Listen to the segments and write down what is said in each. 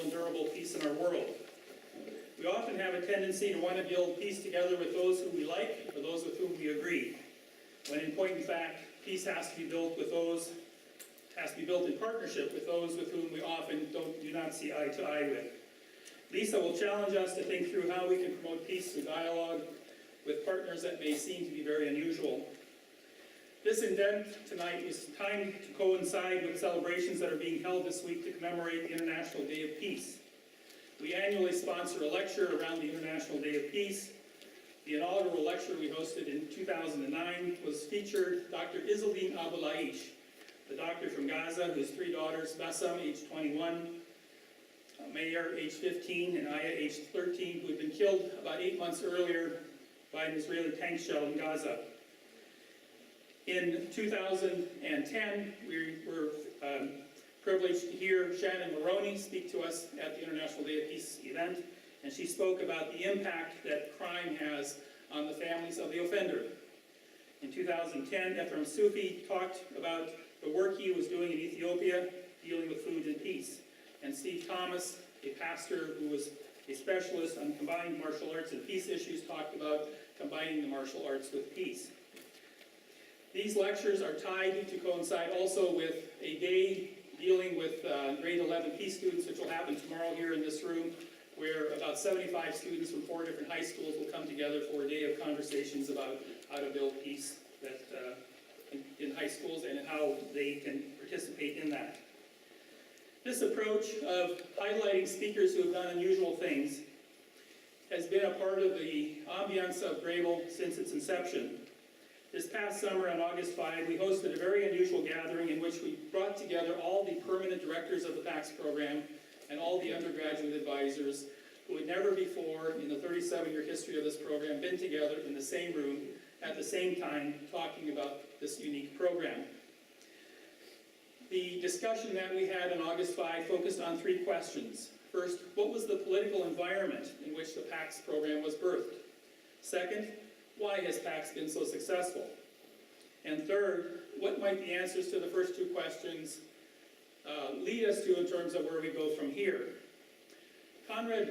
and durable peace in our world. We often have a tendency to want to build peace together with those who we like or those with whom we agree, when in point in fact, peace has to be built in partnership with those with whom we often do not see eye to eye with. Lisa will challenge us to think through how we can promote peace through dialogue with partners that may seem to be very unusual. This event tonight is timed to coincide with celebrations that are being held this week to commemorate the International Day of Peace. We annually sponsor a lecture around the International Day of Peace. The inaugural lecture we hosted in 2009 was featured Dr. Izzaldine Abulaish, the doctor from Gaza whose three daughters, Bassam, age 21, Meir, age 15, and Aya, age 13, who had been killed about 8 months earlier by an Israeli tank shell in Gaza. In 2010, we were privileged to hear Shannon Maroney speak to us at the International Day of Peace event, and she spoke about the impact that crime has on the families of the offender. In 2010, Ephraim Sufi talked about the work he was doing in Ethiopia, dealing with food and peace. And Steve Thomas, a pastor who was a specialist on combined martial arts and peace issues, talked about combining the martial arts with peace. These lectures are tied to coincide also with a day dealing with grade 11 peace students, which will happen tomorrow here in this room, where about 75 students from 4 different high schools will come together for a day of conversations about how to build peace in high schools and how they can participate in that. This approach of highlighting speakers who have done unusual things has been a part of the ambiance of Grebel since its inception. This past summer on August 5, we hosted a very unusual gathering in which we brought together all the permanent directors of the PACS program and all the undergraduate advisors who had never before in the 37-year history of this program been together in the same room at the same time talking about this unique program. The discussion that we had on August 5 focused on 3 questions. First, what was the political environment in which the PACS program was birthed? Second, why has PACS been so successful? And third, what might the answers to the first 2 questions lead us to in terms of where we go from here? Conrad,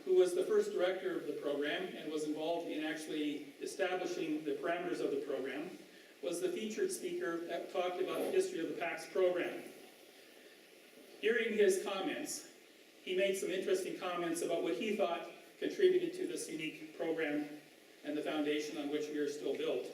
who was the first director of the program and was involved in actually establishing the parameters of the program, was the featured speaker that talked about the history of the PACS program. During his comments, he made some interesting comments about what he thought contributed to this unique program and the foundation on which we are still built.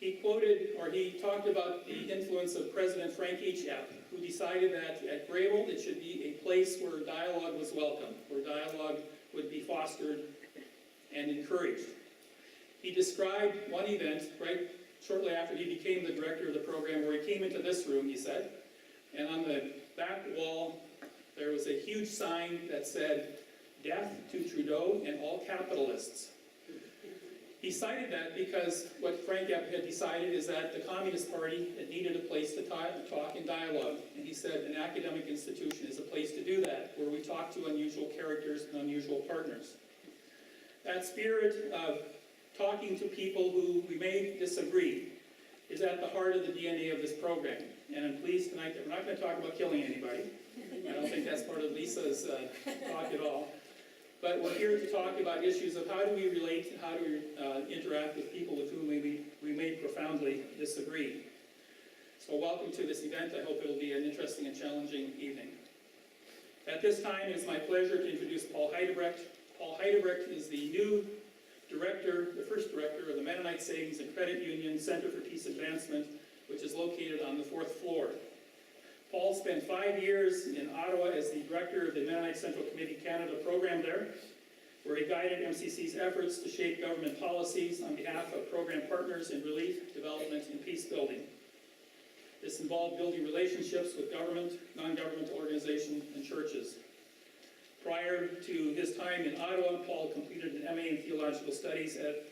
He talked about the influence of President Frank H. Epp, who decided that at Grebel it should be a place where dialogue was welcome, where dialogue would be fostered and encouraged. He described one event right shortly after he became the director of the program where he came into this room, he said, and on the back wall there was a huge sign that said, "Death to Trudeau and all capitalists." He cited that because what Frank Epp had decided is that the Communist Party had needed a place to talk in dialogue. And he said an academic institution is a place to do that, where we talk to unusual characters and unusual partners. That spirit of talking to people who we may disagree is at the heart of the DNA of this program. And I'm pleased tonight that we're not going to talk about killing anybody. I don't think that's part of Lisa's talk at all. But we're here to talk about issues of how do we relate, how do we interact with people with whom we may profoundly disagree. So welcome to this event. I hope it'll be an interesting and challenging evening. At this time, it's my pleasure to introduce Paul Heidebrecht. Paul Heidebrecht is the new director, the first director of the Mennonite Savings and Credit Union Center for Peace Advancement, which is located on the 4th floor. Paul spent 5 years in Ottawa as the director of the Mennonite Central Committee Canada program there, where he guided MCC's efforts to shape government policies on behalf of program partners in relief, development, and peace building. This involved building relationships with government, non-governmental organizations, and churches. Prior to his time in Ottawa, Paul completed an MA in Theological Studies at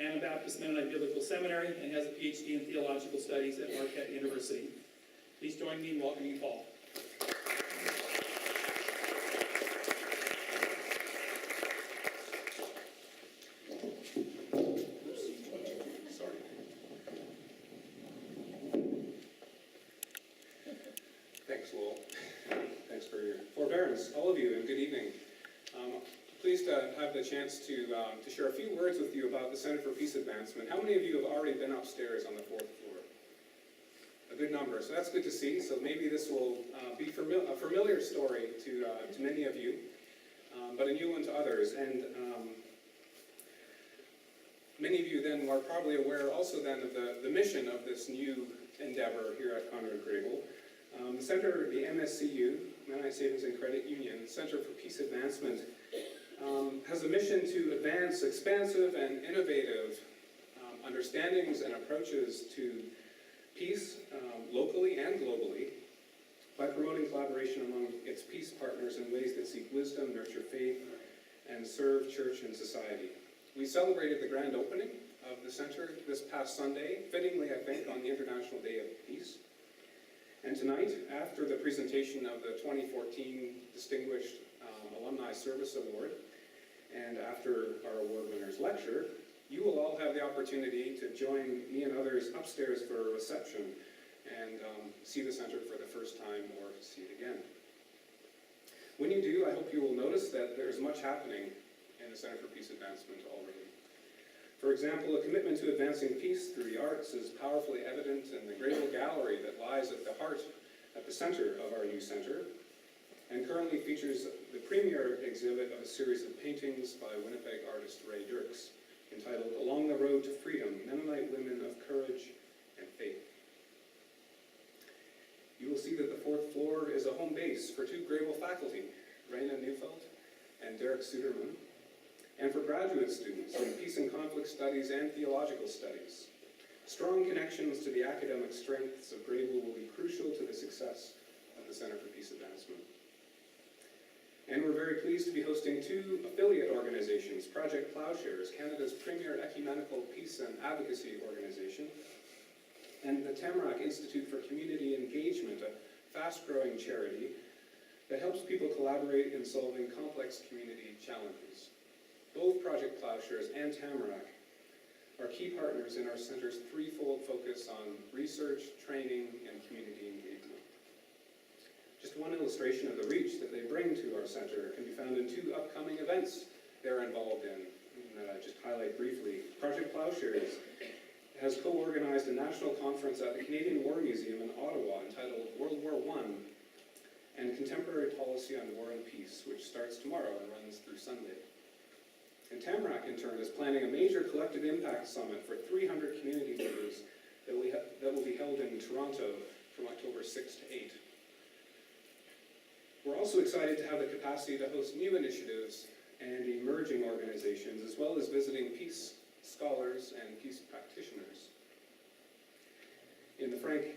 Anabaptist Mennonite Biblical Seminary and has a PhD in Theological Studies at Marquette University. Please join me in welcoming Paul. Sorry. Thanks, Lowell. Thanks for your forbearance. parents, all of you, and good evening. Pleased to have the chance to share a few words with you about the Center for Peace Advancement. How many of you have already been upstairs on the 4th floor? A good number, so that's good to see. So maybe this will be a familiar story to many of you, but a new one to others. And many of you then are probably aware also then of the mission of this new endeavor here at Conrad Grebel. The Center, the MSCU, Mennonite Savings and Credit Union, Center for Peace Advancement, has a mission to advance expansive and innovative understandings and approaches to peace locally and globally by promoting collaboration among its peace partners in ways that seek wisdom, nurture faith, and serve church and society. We celebrated the grand opening of the center this past Sunday, fittingly, I think, on the International Day of Peace. And tonight, after the presentation of the 2014 Distinguished Alumni Service Award, and after our award winners lecture, you will all have the opportunity to join me and others upstairs for a reception and see the center for the first time or see it again. When you do, I hope you will notice that there's much happening in the Center for Peace Advancement already. For example, a commitment to advancing peace through the arts is powerfully evident in the Grebel Gallery that lies at the center of our new center, and currently features the premier exhibit of a series of paintings by Winnipeg artist Ray Dirks, entitled Along the Road to Freedom, Mennonite Women of Courage and Faith. You will see that the 4th floor is a home base for 2 Grebel faculty, Raina Neufeld and Derek Suderman, and for graduate students in Peace and Conflict Studies and Theological Studies. Strong connections to the academic strengths of Grebel will be crucial to the success of the Center for Peace Advancement. And we're very pleased to be hosting 2 affiliate organizations, Project Plowshares, Canada's premier ecumenical peace and advocacy organization, and the Tamarack Institute for Community Engagement, a fast-growing charity that helps people collaborate in solving complex community challenges. Both Project Plowshares and Tamarack are key partners in our center's threefold focus on research, training, and community engagement. Just one illustration of the reach that they bring to our center can be found in 2 upcoming events they're involved in, that I just highlight briefly. Project Plowshares has co-organized a national conference at the Canadian War Museum in Ottawa entitled World War I and Contemporary Policy on War and Peace, which starts tomorrow and runs through Sunday. And Tamarack, in turn, is planning a major collective impact summit for 300 community leaders that will be held in Toronto from October 6th to 8th. We're also excited to have the capacity to host new initiatives and emerging organizations, as well as visiting peace scholars and peace practitioners in the Frank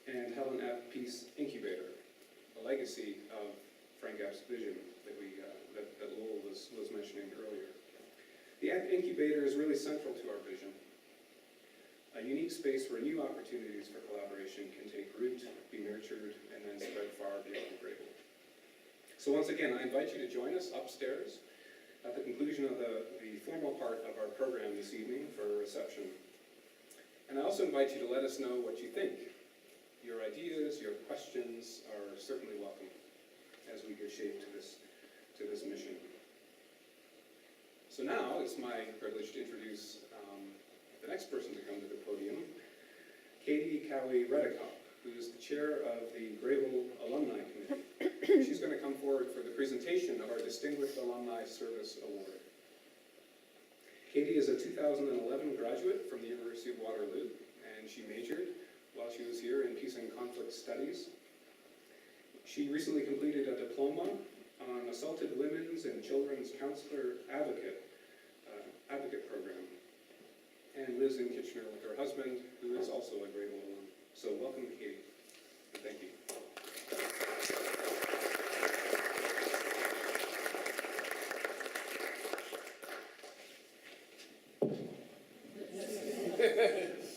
and Helen F. Peace Incubator, a legacy of Frank F.'s vision that Lowell was mentioning earlier. The Incubator is really central to our vision, a unique space where new opportunities for collaboration can take root, be nurtured, and then spread far beyond Grebel. So once again, I invite you to join us upstairs at the conclusion of the formal part of our program this evening for a reception. And I also invite you to let us know what you think. Your ideas, your questions are certainly welcome as we give shape to this mission. So now it's my privilege to introduce the next person to come to the podium, Katie Cowie-Redekop, who is the chair of the Grebel Alumni Committee. She's going to come forward for the presentation of our Distinguished Alumni Service Award. Katie is a 2011 graduate from the University of Waterloo, and she majored while she was here in Peace and Conflict Studies. She recently completed a diploma on Assaulted Women's and Children's Counselor Advocate program, and lives in Kitchener with her husband, who is also a Grebel alum. So welcome, Katie. Thank you.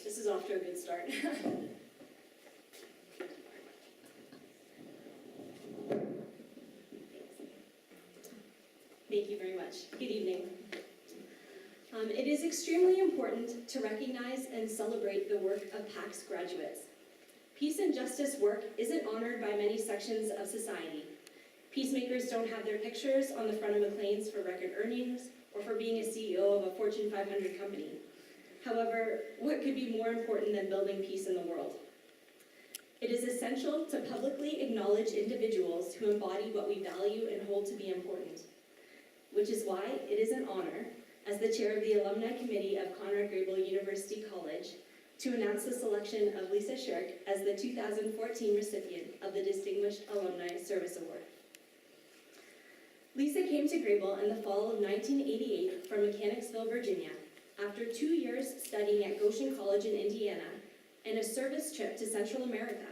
This is off to a good start. Thank you very much. Good evening. It is extremely important to recognize and celebrate the work of PACS graduates. Peace and justice work isn't honored by many sections of society, Peacemakers don't have their pictures on the front of Maclean's for record earnings or for being a CEO of a Fortune 500 company. However, what could be more important than building peace in the world? It is essential to publicly acknowledge individuals who embody what we value and hold to be important, which is why it is an honor, as the chair of the Alumni Committee of Conrad Grebel University College, to announce the selection of Lisa Schirch as the 2014 recipient of the Distinguished Alumni Service Award. Lisa came to Grebel in the fall of 1988 from Mechanicsville, Virginia, after 2 years studying at Goshen College in Indiana and a service trip to Central America.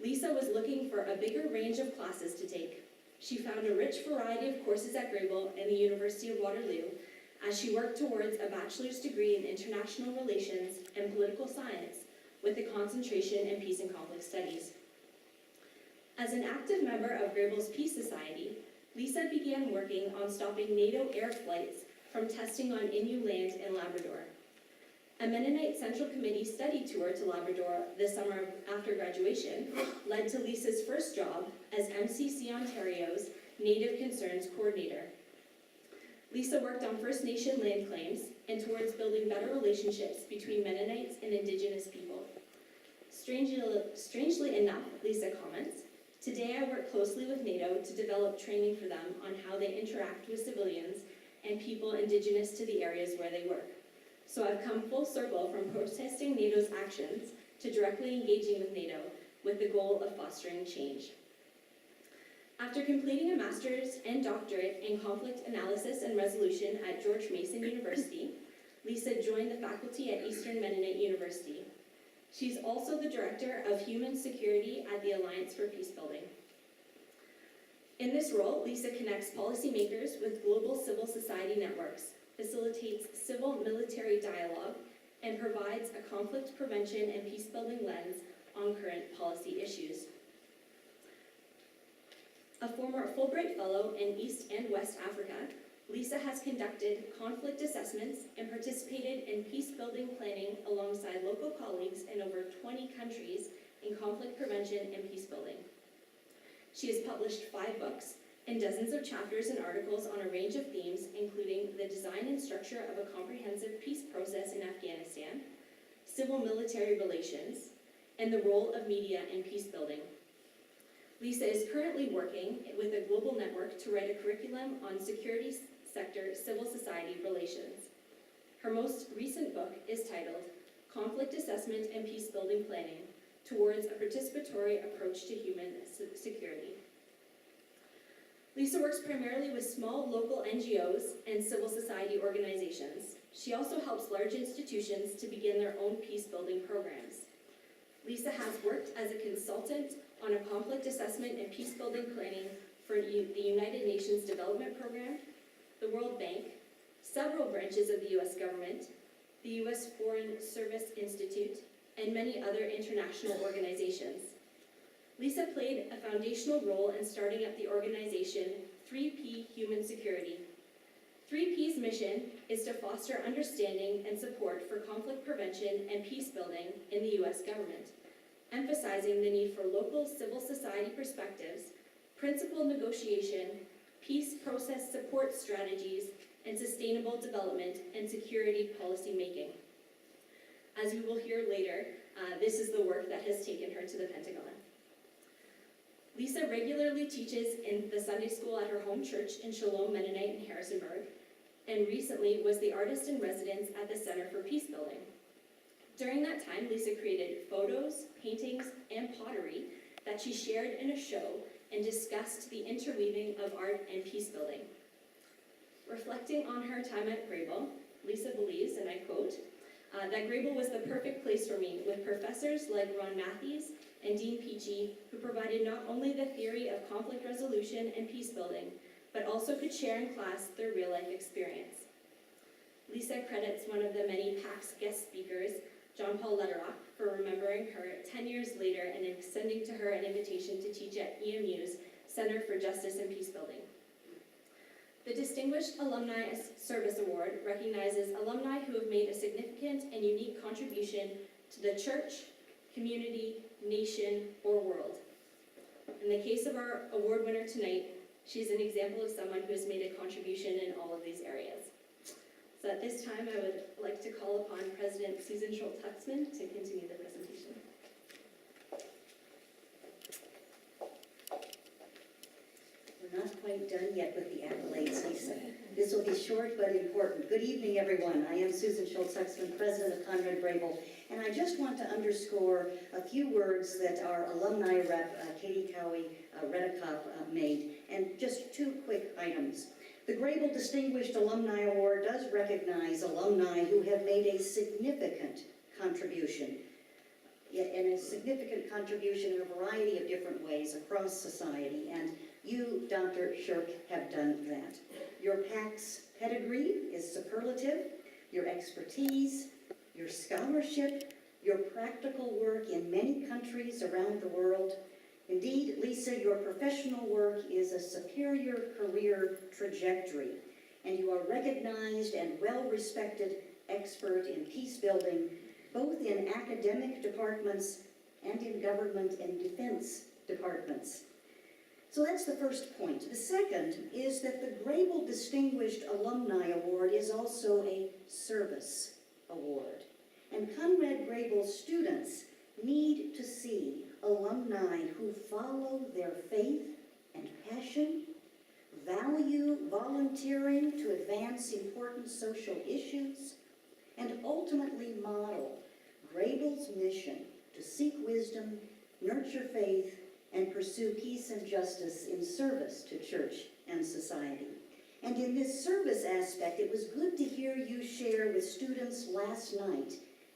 Lisa was looking for a bigger range of classes to take. She found a rich variety of courses at Grebel and the University of Waterloo as she worked towards a bachelor's degree in international relations and political science with a concentration in peace and conflict studies. As an active member of Grebel's Peace Society, Lisa began working on stopping NATO air flights from testing on Innu land in Labrador. A Mennonite Central Committee study tour to Labrador the summer after graduation led to Lisa's first job as MCC Ontario's Native Concerns Coordinator. Lisa worked on First Nation land claims and towards building better relationships between Mennonites and Indigenous people. Strangely enough, Lisa comments, "Today I work closely with NATO to develop training for them on how they interact with civilians and people Indigenous to the areas where they work. So I've come full circle from protesting NATO's actions to directly engaging with NATO with the goal of fostering change." After completing a master's and doctorate in conflict analysis and resolution at George Mason University, Lisa joined the faculty at Eastern Mennonite University. She's also the director of human security at the Alliance for Peacebuilding. In this role, Lisa connects policymakers with global civil society networks, facilitates civil-military dialogue, and provides a conflict prevention and peacebuilding lens on current policy issues. A former Fulbright Fellow in East and West Africa, Lisa has conducted conflict assessments and participated in peace-building planning alongside local colleagues in over 20 countries in conflict prevention and peacebuilding. She has published 5 books and dozens of chapters and articles on a range of themes, including the design and structure of a comprehensive peace process in Afghanistan, civil-military relations, and the role of media in peacebuilding. Lisa is currently working with a global network to write a curriculum on security sector civil society relations. Her most recent book is titled Conflict Assessment and Peacebuilding Planning Towards a Participatory Approach to Human Security. Lisa works primarily with small local NGOs and civil society organizations. She also helps large institutions to begin their own peace-building programs. Lisa has worked as a consultant on a conflict assessment and peace-building planning for the United Nations Development Program, the World Bank, several branches of the U.S. government, the U.S. Foreign Service Institute, and many other international organizations. Lisa played a foundational role in starting up the organization 3P Human Security. 3P's mission is to foster understanding and support for conflict prevention and peace building in the U.S. government, emphasizing the need for local civil society perspectives, principled negotiation, peace process support strategies, and sustainable development and security policy making. As we will hear later, this is the work that has taken her to the Pentagon. Lisa regularly teaches in the Sunday school at her home church in Shalom Mennonite in Harrisonburg, and recently was the artist in residence at the Center for Peacebuilding. During that time, Lisa created photos, paintings, and pottery that she shared in a show and discussed the interweaving of art and peacebuilding. Reflecting on her time at Grebel, Lisa believes, and I quote, that Grebel was the perfect place for me, with professors like Ron Matthews and Dean Peachy, who provided not only the theory of conflict resolution and peacebuilding, but also could share in class their real-life experience. Lisa credits one of the many PAC's guest speakers, John Paul Lederach, for remembering her 10 years later and extending to her an invitation to teach at EMU's Center for Justice and Peacebuilding. The Distinguished Alumni Service Award recognizes alumni who have made a significant and unique contribution to the church, community, nation, or world. In the case of our award winner tonight, She's an example of someone who has made a contribution in all of these areas. So at this time, I would like to call upon President Susan Schultz-Huxman to continue the presentation. We're not quite done yet with the accolades, Lisa. This will be short but important. Good evening, everyone. I am Susan Schultz-Huxman, president of Conrad Grebel, and I just want to underscore a few words that our alumni rep, Katie Cowie Redekop, made, and just two quick items. The Grebel Distinguished Alumni Award does recognize alumni who have made a significant contribution, and a significant contribution in a variety of different ways across society, and you, Dr. Schirch, have done that. Your PAC's pedigree is superlative, your expertise, your scholarship, your practical work in many countries around the world. Indeed, Lisa, your professional work is a superior career trajectory, and you are recognized and well-respected expert in peace building, both in academic departments and in government and defense departments. So that's the first point. The second is that the Grebel Distinguished Alumni Award is also a service award. And Conrad Grebel students need to see alumni who follow their faith and passion, value volunteering to advance important social issues, and ultimately model Grebel's mission to seek wisdom, nurture faith, and pursue peace and justice in service to church and society. And in this service aspect, it was good to hear you share with students last night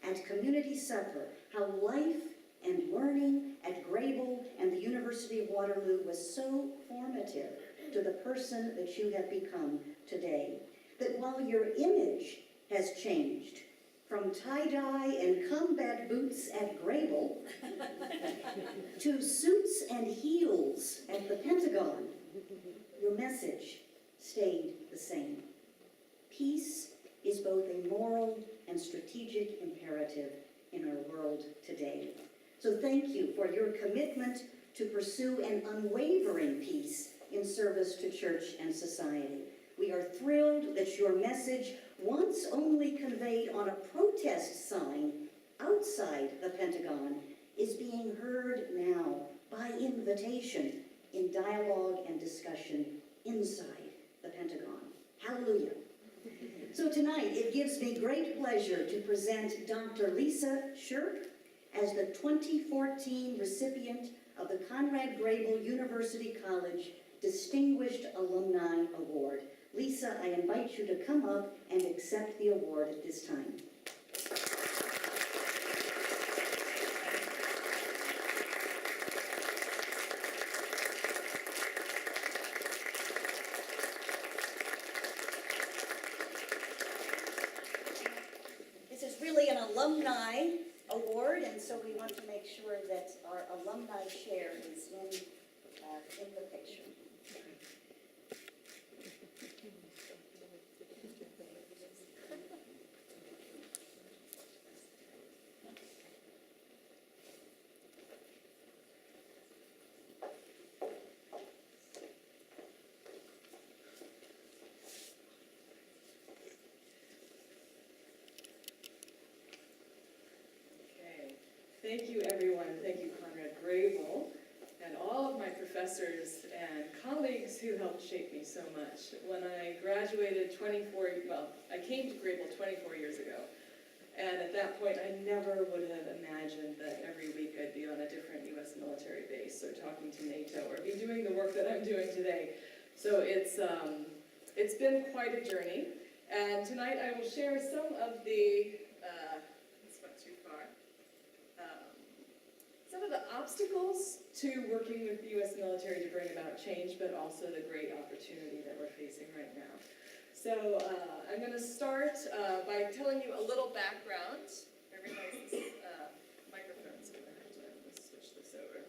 at Community Supper how life and learning at Grebel and the University of Waterloo was so formative to the person that you have become today. That while your image has changed from tie-dye and combat boots at Grebel to suits and heels at the Pentagon, your message stayed the same. Peace is both a moral and strategic imperative in our world today. So thank you for your commitment to pursue an unwavering peace in service to church and society. We are thrilled that your message, once only conveyed on a protest sign outside the Pentagon, is being heard now by invitation in dialogue and discussion inside the Pentagon. Hallelujah. So tonight, it gives me great pleasure to present Dr. Lisa Schirch as the 2014 recipient of the Conrad Grebel University College Distinguished Alumni Award. Lisa, I invite you to come up and accept the award at this time. This is really an alumni award, and so we want to make sure that our alumni share is in the picture. Thank you, everyone. Thank you, Conrad Grebel, and all of my professors and colleagues who helped shape me so much. When I graduated I came to Grebel 24 years ago, and at that point, I never would have imagined that every week I'd be on a different U.S. military base, or talking to NATO, or be doing the work that I'm doing today. So it's been quite a journey, and tonight I will share some of the some of the obstacles to working with the U.S. military to bring about change, but also the great opportunity that we're facing right now. So I'm going to start by telling you a little background. I realize this microphone's going to have to switch this over.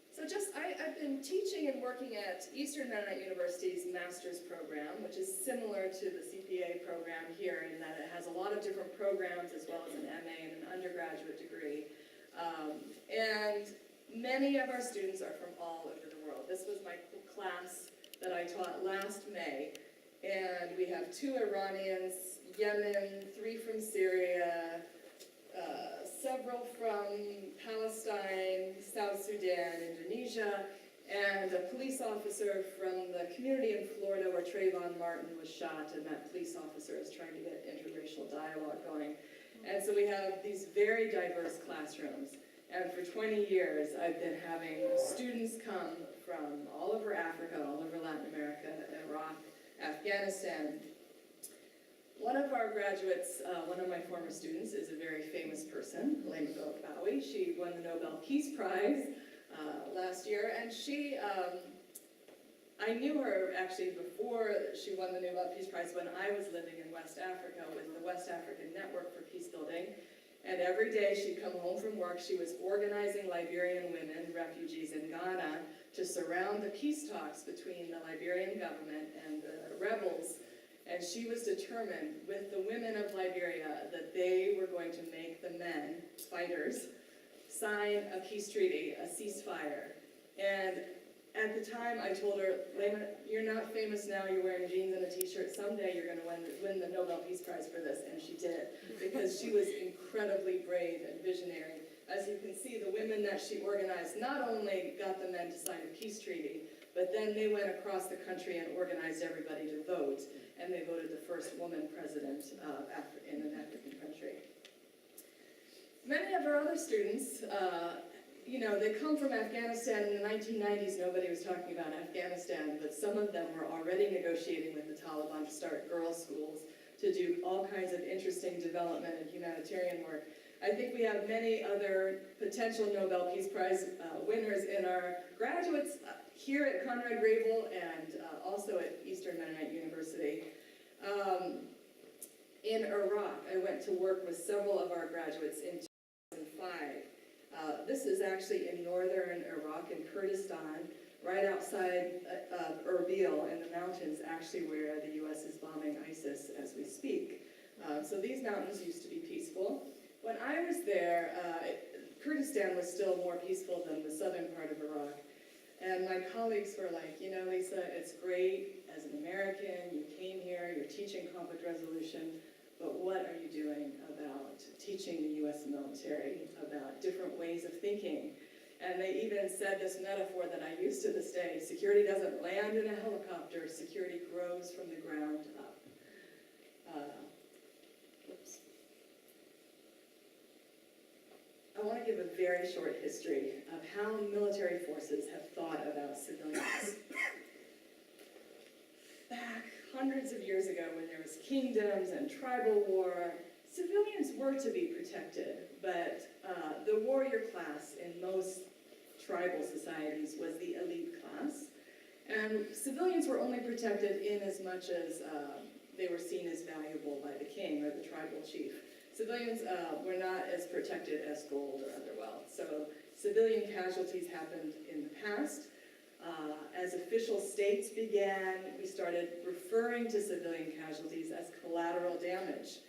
So I've been teaching and working at Eastern Mennonite University's master's program, which is similar to the CPA program here in that it has a lot of different programs as well as an MA and an undergraduate degree. And many of our students are from all over the world. This was my that I taught last May. And we have 2 Iranians, Yemen, 3 from Syria, several from Palestine, South Sudan, Indonesia, and a police officer from the community in Florida where Trayvon Martin was shot, and that police officer is trying to get interracial dialogue going. And so we have these very diverse classrooms. And for 20 years, I've been having students come from all over Africa, all over Latin America, Iraq, Afghanistan. One of our graduates, one of my former students, is a very famous person, Lena Bowie. She won the Nobel Peace Prize last year, and I knew her actually before she won the Nobel Peace Prize when I was living in West Africa with the West African Network for Peace Building. And every day she'd come home from work, she was organizing Liberian women, refugees in Ghana, to surround the peace talks between the Liberian government and the rebels. And she was determined with the women of Liberia that they were going to make the men, fighters, sign a peace treaty, a ceasefire. And at the time I told her, Lena, you're not famous now, you're wearing jeans and a t-shirt, someday you're going to win the Nobel Peace Prize for this, and she did, because she was incredibly brave and visionary. As you can see, the women that she organized not only got the men to sign a peace treaty, but then they went across the country and organized everybody to vote, and they voted the first woman president in an African country. Many of our other students, they come from Afghanistan in the 1990s. Nobody was talking about Afghanistan, but some of them were already negotiating with the Taliban to start girls' schools, to do all kinds of interesting development and humanitarian work. I think we have many other potential Nobel Peace Prize winners in our graduates here at Conrad Grebel and also at Eastern Mennonite University. In Iraq, I went to work with several of our graduates in 2005. This is actually in northern Iraq, in Kurdistan, right outside of Erbil in the mountains, actually where the U.S. is bombing ISIS as we speak. So these mountains used to be peaceful. When I was there, Kurdistan was still more peaceful than the southern part of Iraq. And my colleagues were like, Lisa, it's great as an American, you came here, you're teaching conflict resolution, but what are you doing about teaching the U.S. military about different ways of thinking? And they even said this metaphor that I use to this day: security doesn't land in a helicopter, security grows from the ground up. I want to give a very short history of how military forces have thought about civilians. Back hundreds of years ago, when there was kingdoms and tribal war, civilians were to be protected, but the warrior class in most tribal societies was the elite class, and civilians were only protected in as much as they were seen as valuable by the king or the tribal chief. Civilians were not as protected as gold or other wealth, so civilian casualties happened in the past. As official states began, we started referring to civilian casualties as collateral damage.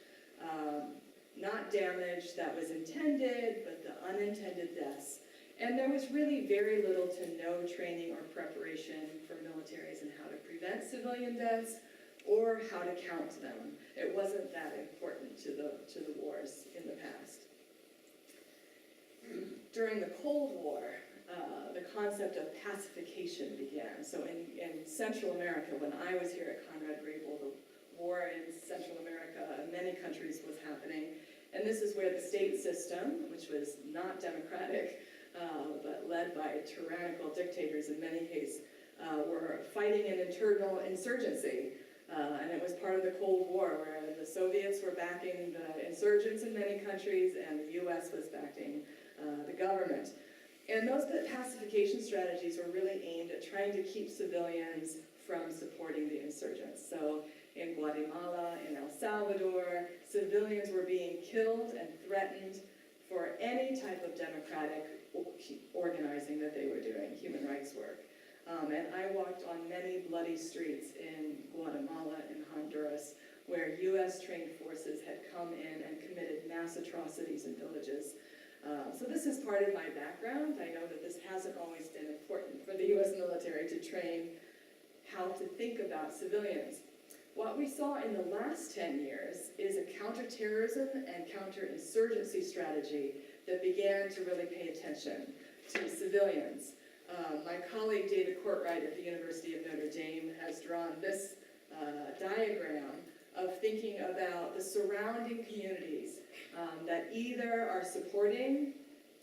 Not damage that was intended, but the unintended deaths. And there was really very little to no training or preparation for militaries in how to prevent civilian deaths or how to count them. It wasn't that important to the wars in the past. During the Cold War, the concept of pacification began. So in Central America, when I was here at Conrad Grebel, the war in Central America, many countries was happening. And this is where the state system, which was not democratic, but led by tyrannical dictators in many cases, were fighting an internal insurgency. And it was part of the Cold War, where the Soviets were backing the insurgents in many countries, and the U.S. was backing the government. And those pacification strategies were really aimed at trying to keep civilians from supporting the insurgents. So in Guatemala, in El Salvador, civilians were being killed and threatened for any type of democratic organizing that they were doing, human rights work. And I walked on many bloody streets in Guatemala and Honduras where U.S. trained forces had come in and committed mass atrocities in villages. So this is part of my background. I know that this hasn't always been important for the U.S. military to train how to think about civilians. What we saw in the last 10 years is a counterterrorism and counterinsurgency strategy that began to really pay attention to civilians. My colleague David Courtwright at the University of Notre Dame has drawn this diagram of thinking about the surrounding communities that either are supporting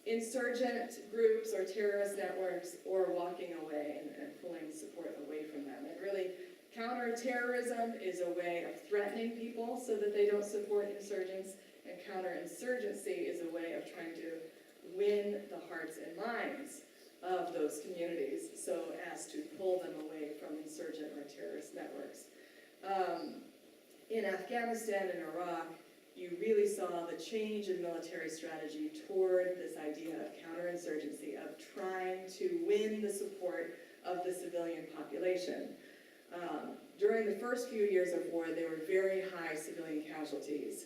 insurgent groups or terrorist networks or walking away and pulling support away from them. And really, counterterrorism is a way of threatening people so that they don't support insurgents, and counterinsurgency is a way of trying to win the hearts and minds of those communities so as to pull them away from insurgent or terrorist networks. In Afghanistan and Iraq, you really saw the change in military strategy toward this idea of counterinsurgency, of trying to win the support of the civilian population. During the first few years of war, there were very high civilian casualties,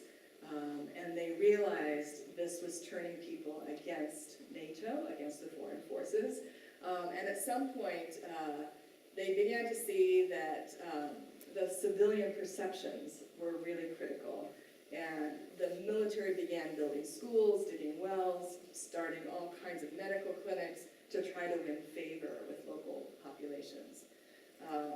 and they realized this was turning people against NATO, against the foreign forces, and at some point, they began to see that the civilian perceptions were really critical. And the military began building schools, digging wells, starting all kinds of medical clinics to try to win favor with local populations. I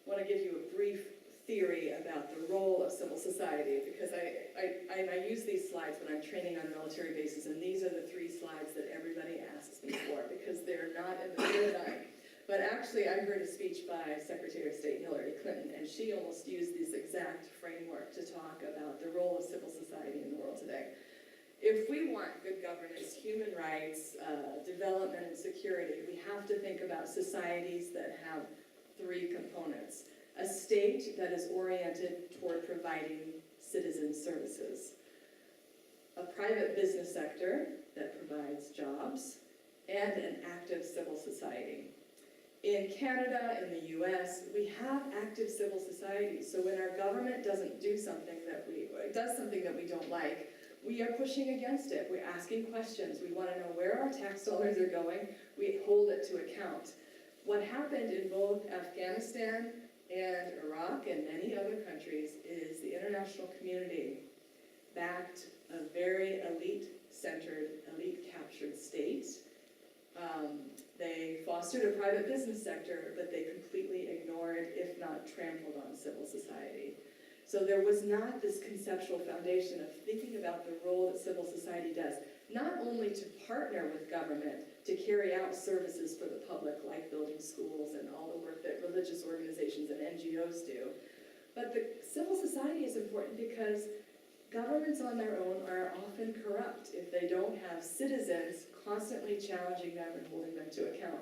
want to give you a brief theory about the role of civil society, because I use these slides when I'm training on military bases, and these are the 3 slides that everybody asks me for, because they're not in the paradigm. But actually, I heard a speech by Secretary of State Hillary Clinton, and she almost used this exact framework to talk about the role of civil society in the world today. If we want good governance, human rights, development, and security, we have to think about societies that have 3 components. A state that is oriented toward providing citizen services. A private business sector that provides jobs, and an active civil society. In Canada, in the US, we have active civil societies, so when our government does something that we don't like, we are pushing against it. We're asking questions. We want to know where our tax dollars are going. We hold it to account. What happened in both Afghanistan and Iraq and many other countries is the international community backed a very elite-centered, elite-captured state. They fostered a private business sector, but they completely ignored, if not trampled on, civil society. So there was not this conceptual foundation of thinking about the role that civil society does, not only to partner with government to carry out services for the public, like building schools and all the work that religious organizations and NGOs do, but the civil society is important because governments on their own are often corrupt if they don't have citizens constantly challenging them and holding them to account.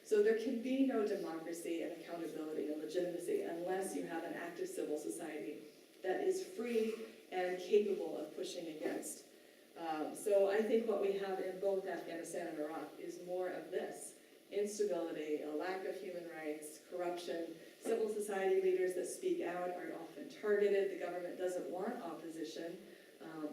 So there can be no democracy and accountability and legitimacy unless you have an active civil society that is free and capable of pushing against. So I think what we have in both Afghanistan and Iraq is more of this: instability, a lack of human rights, corruption. Civil society leaders that speak out are often targeted. The government doesn't want opposition,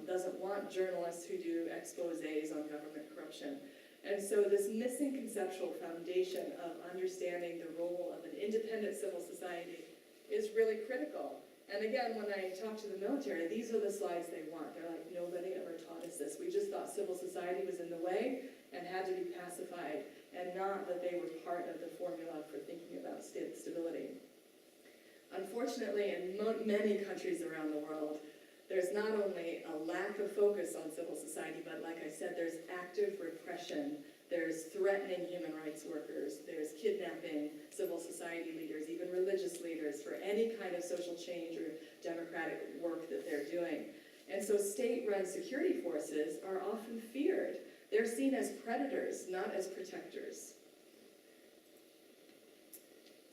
doesn't want journalists who do exposés on government corruption. And so this missing conceptual foundation of understanding the role of an independent civil society is really critical. And again, when I talk to the military, these are the slides they want. They're like, nobody ever taught us this. We just thought civil society was in the way and had to be pacified, and not that they were part of the formula for thinking about stability. Unfortunately, in many countries around the world, there's not only a lack of focus on civil society, but like I said, there's active repression, there's threatening human rights workers, there's kidnapping civil society leaders, even religious leaders, for any kind of social change or democratic work that they're doing. And so state-run security forces are often feared. They're seen as predators, not as protectors.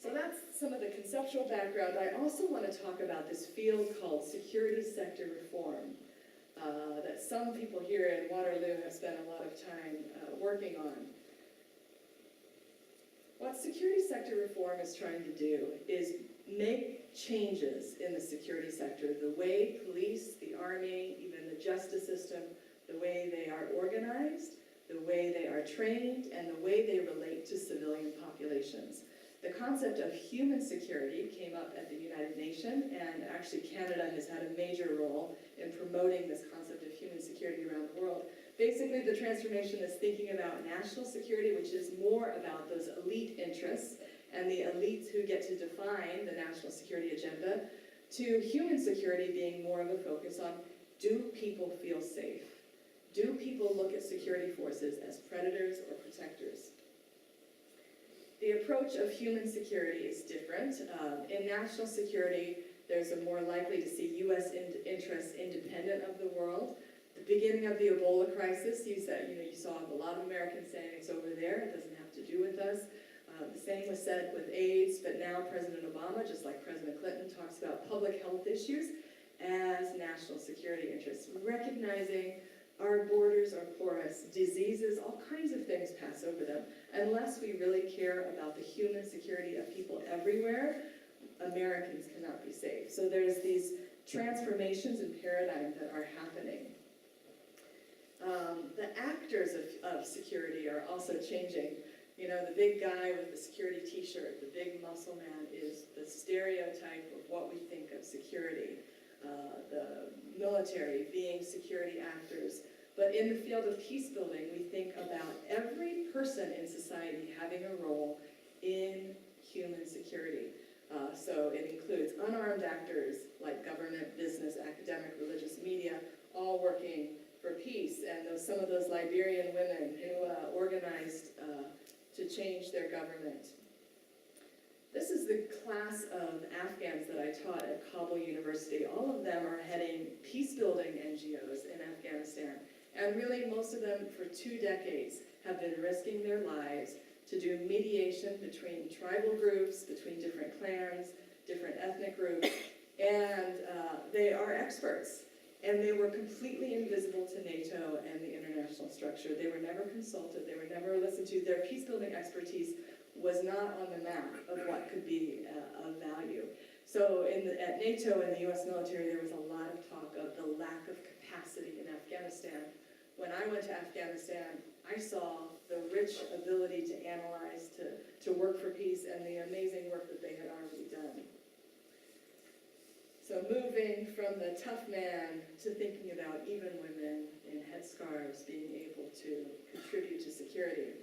So that's some of the conceptual background. I also want to talk about this field called security sector reform that some people here in Waterloo have spent a lot of time working on. What security sector reform is trying to do is make changes in the security sector, the way police, the army, even the justice system, the way they are organized, the way they are trained, and the way they relate to civilian populations. The concept of human security came up at the United Nations, and actually Canada has had a major role in promoting this concept of human security around the world. Basically, the transformation is thinking about national security, which is more about those elite interests and the elites who get to define the national security agenda, to human security being more of a focus on, do people feel safe? Do people look at security forces as predators or protectors? The approach of human security is different. In national security, there's a more likely to see U.S. interests independent of the world. The beginning of the Ebola crisis, you saw a lot of Americans saying it's over there, it doesn't have to do with us. The same was said with AIDS, but now President Obama, just like President Clinton, talks about public health issues as national security interests, recognizing our borders are porous, diseases, all kinds of things pass over them. Unless we really care about the human security of people everywhere, Americans cannot be safe. So there's these transformations in paradigm that are happening. The actors of security are also changing. You know, the big guy with the security t-shirt, the big muscle man, is the stereotype of what we think of security. The military being security actors. But in the field of peace building, we think about every person in society having a role in human security. So it includes unarmed actors like government, business, academic, religious, media, all working for peace. And some of those Liberian women who organized to change their government. This is the class of Afghans that I taught at Kabul University. All of them are heading peace-building NGOs in Afghanistan. And really, most of them, for 2 decades, have been risking their lives to do mediation between tribal groups, between different clans, different ethnic groups, and they are experts. And they were completely invisible to NATO and the international structure. They were never consulted, they were never listened to. Their peace-building expertise was not on the map of what could be of value. So at NATO and the US military, there was a lot of talk of the lack of capacity in Afghanistan. When I went to Afghanistan, I saw the rich ability to analyze, to work for peace, and the amazing work that they had already done. So moving from the tough man to thinking about even women in headscarves being able to contribute to security.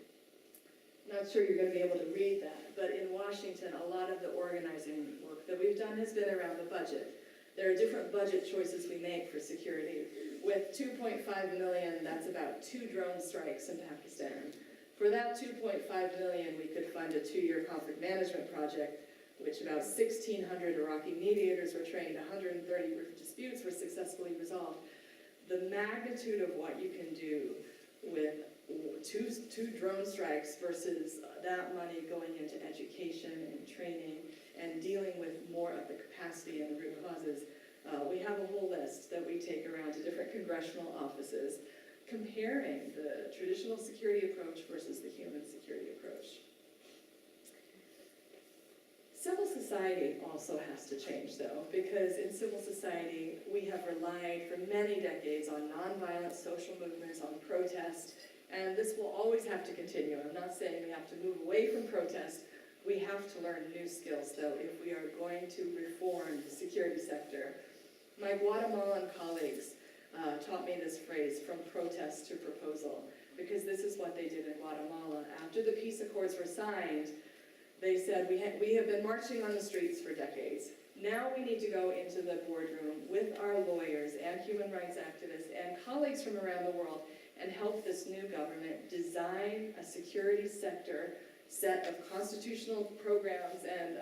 Not sure you're going to be able to read that, but in Washington, a lot of the organizing work that we've done has been around the budget. There are different budget choices we make for security. With $2.5 million, that's about 2 drone strikes in Pakistan. For that $2.5 million, we could fund a 2-year conflict management project, which about 1,600 Iraqi mediators were trained, 130 disputes were successfully resolved. The magnitude of what you can do with two drone strikes versus that money going into education and training and dealing with more of the capacity and the root causes. We have a whole list that we take around to different congressional offices comparing the traditional security approach versus the human security approach. Civil society also has to change, though, because in civil society, we have relied for many decades on nonviolent social movements, on protest, and this will always have to continue. I'm not saying we have to move away from protest. We have to learn new skills, though, if we are going to reform the security sector. My Guatemalan colleagues taught me this phrase, from protest to proposal, because this is what they did in Guatemala. After the peace accords were signed, they said, we have been marching on the streets for decades. Now we need to go into the boardroom with our lawyers and human rights activists and colleagues from around the world and help this new government design a security sector set of constitutional programs and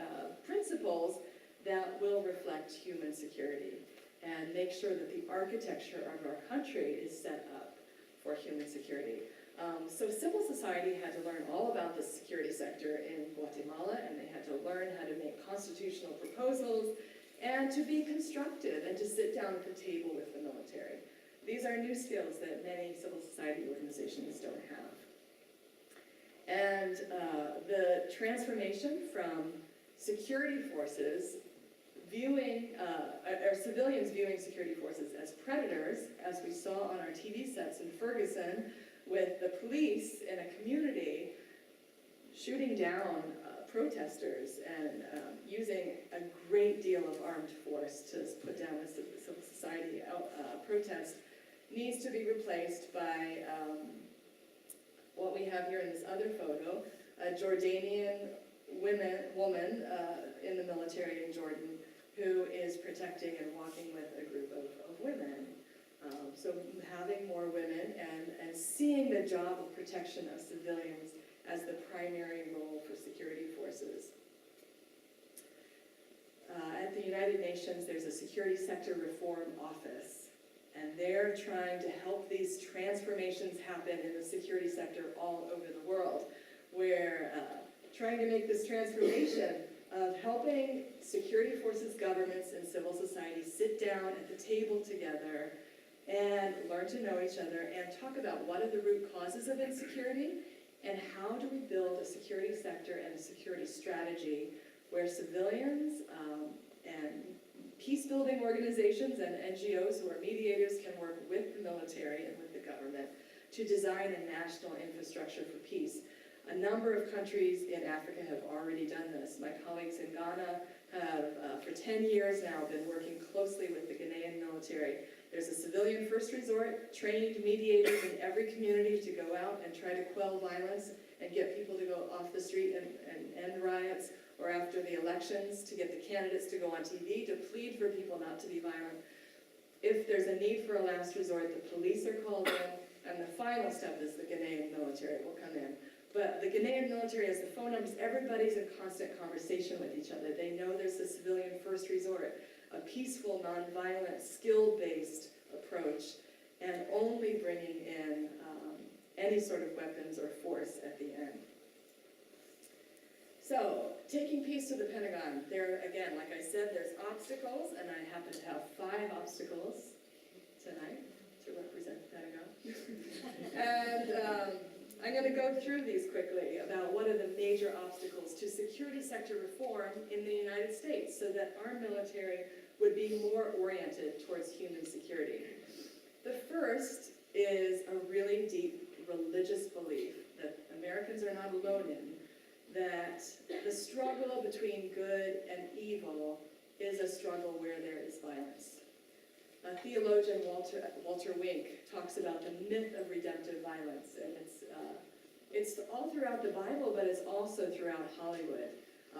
principles that will reflect human security and make sure that the architecture of our country is set up for human security. So civil society had to learn all about the security sector in Guatemala, and they had to learn how to make constitutional proposals and to be constructive and to sit down at the table with the military. These are new skills that many civil society organizations don't have. And the transformation from security forces viewing, or civilians viewing security forces as predators, as we saw on our TV sets in Ferguson, with the police in a community shooting down protesters and using a great deal of armed force to put down a civil society protest needs to be replaced by what we have here in this other photo, a Jordanian woman in the military in Jordan who is protecting and walking with a group of women. So having more women and seeing the job of protection of civilians as the primary role for security forces. At the United Nations, there's a Security Sector Reform Office, and they're trying to help these transformations happen in the security sector all over the world. We're trying to make this transformation of helping security forces, governments, and civil society sit down at the table together and learn to know each other and talk about what are the root causes of insecurity and how do we build a security sector and a security strategy where civilians and peace-building organizations and NGOs who are mediators can work with the military and with the government to design a national infrastructure for peace. A number of countries in Africa have already done this. My colleagues in Ghana have, for 10 years now, been working closely with the Ghanaian military. There's a civilian first resort, trained mediators in every community to go out and try to quell violence and get people to go off the street and end riots, or after the elections to get the candidates to go on TV to plead for people not to be violent. If there's a need for a last resort, the police are called in, and the final step is the Ghanaian military will come in. But the Ghanaian military has the phone numbers, everybody's in constant conversation with each other. They know there's a civilian first resort, a peaceful, nonviolent, skill-based approach, and only bringing in any sort of weapons or force at the end. So, taking peace to the Pentagon. There, again, like I said, there's obstacles, and I happen to have 5 obstacles tonight to represent the Pentagon. And I'm going to go through these quickly about what are the major obstacles to security sector reform in the United States so that our military would be more oriented towards human security. The first is a really deep religious belief that Americans are not alone in, that the struggle between good and evil is a struggle where there is violence. Theologian Walter Wink talks about the myth of redemptive violence, and it's all throughout the Bible, but it's also throughout Hollywood,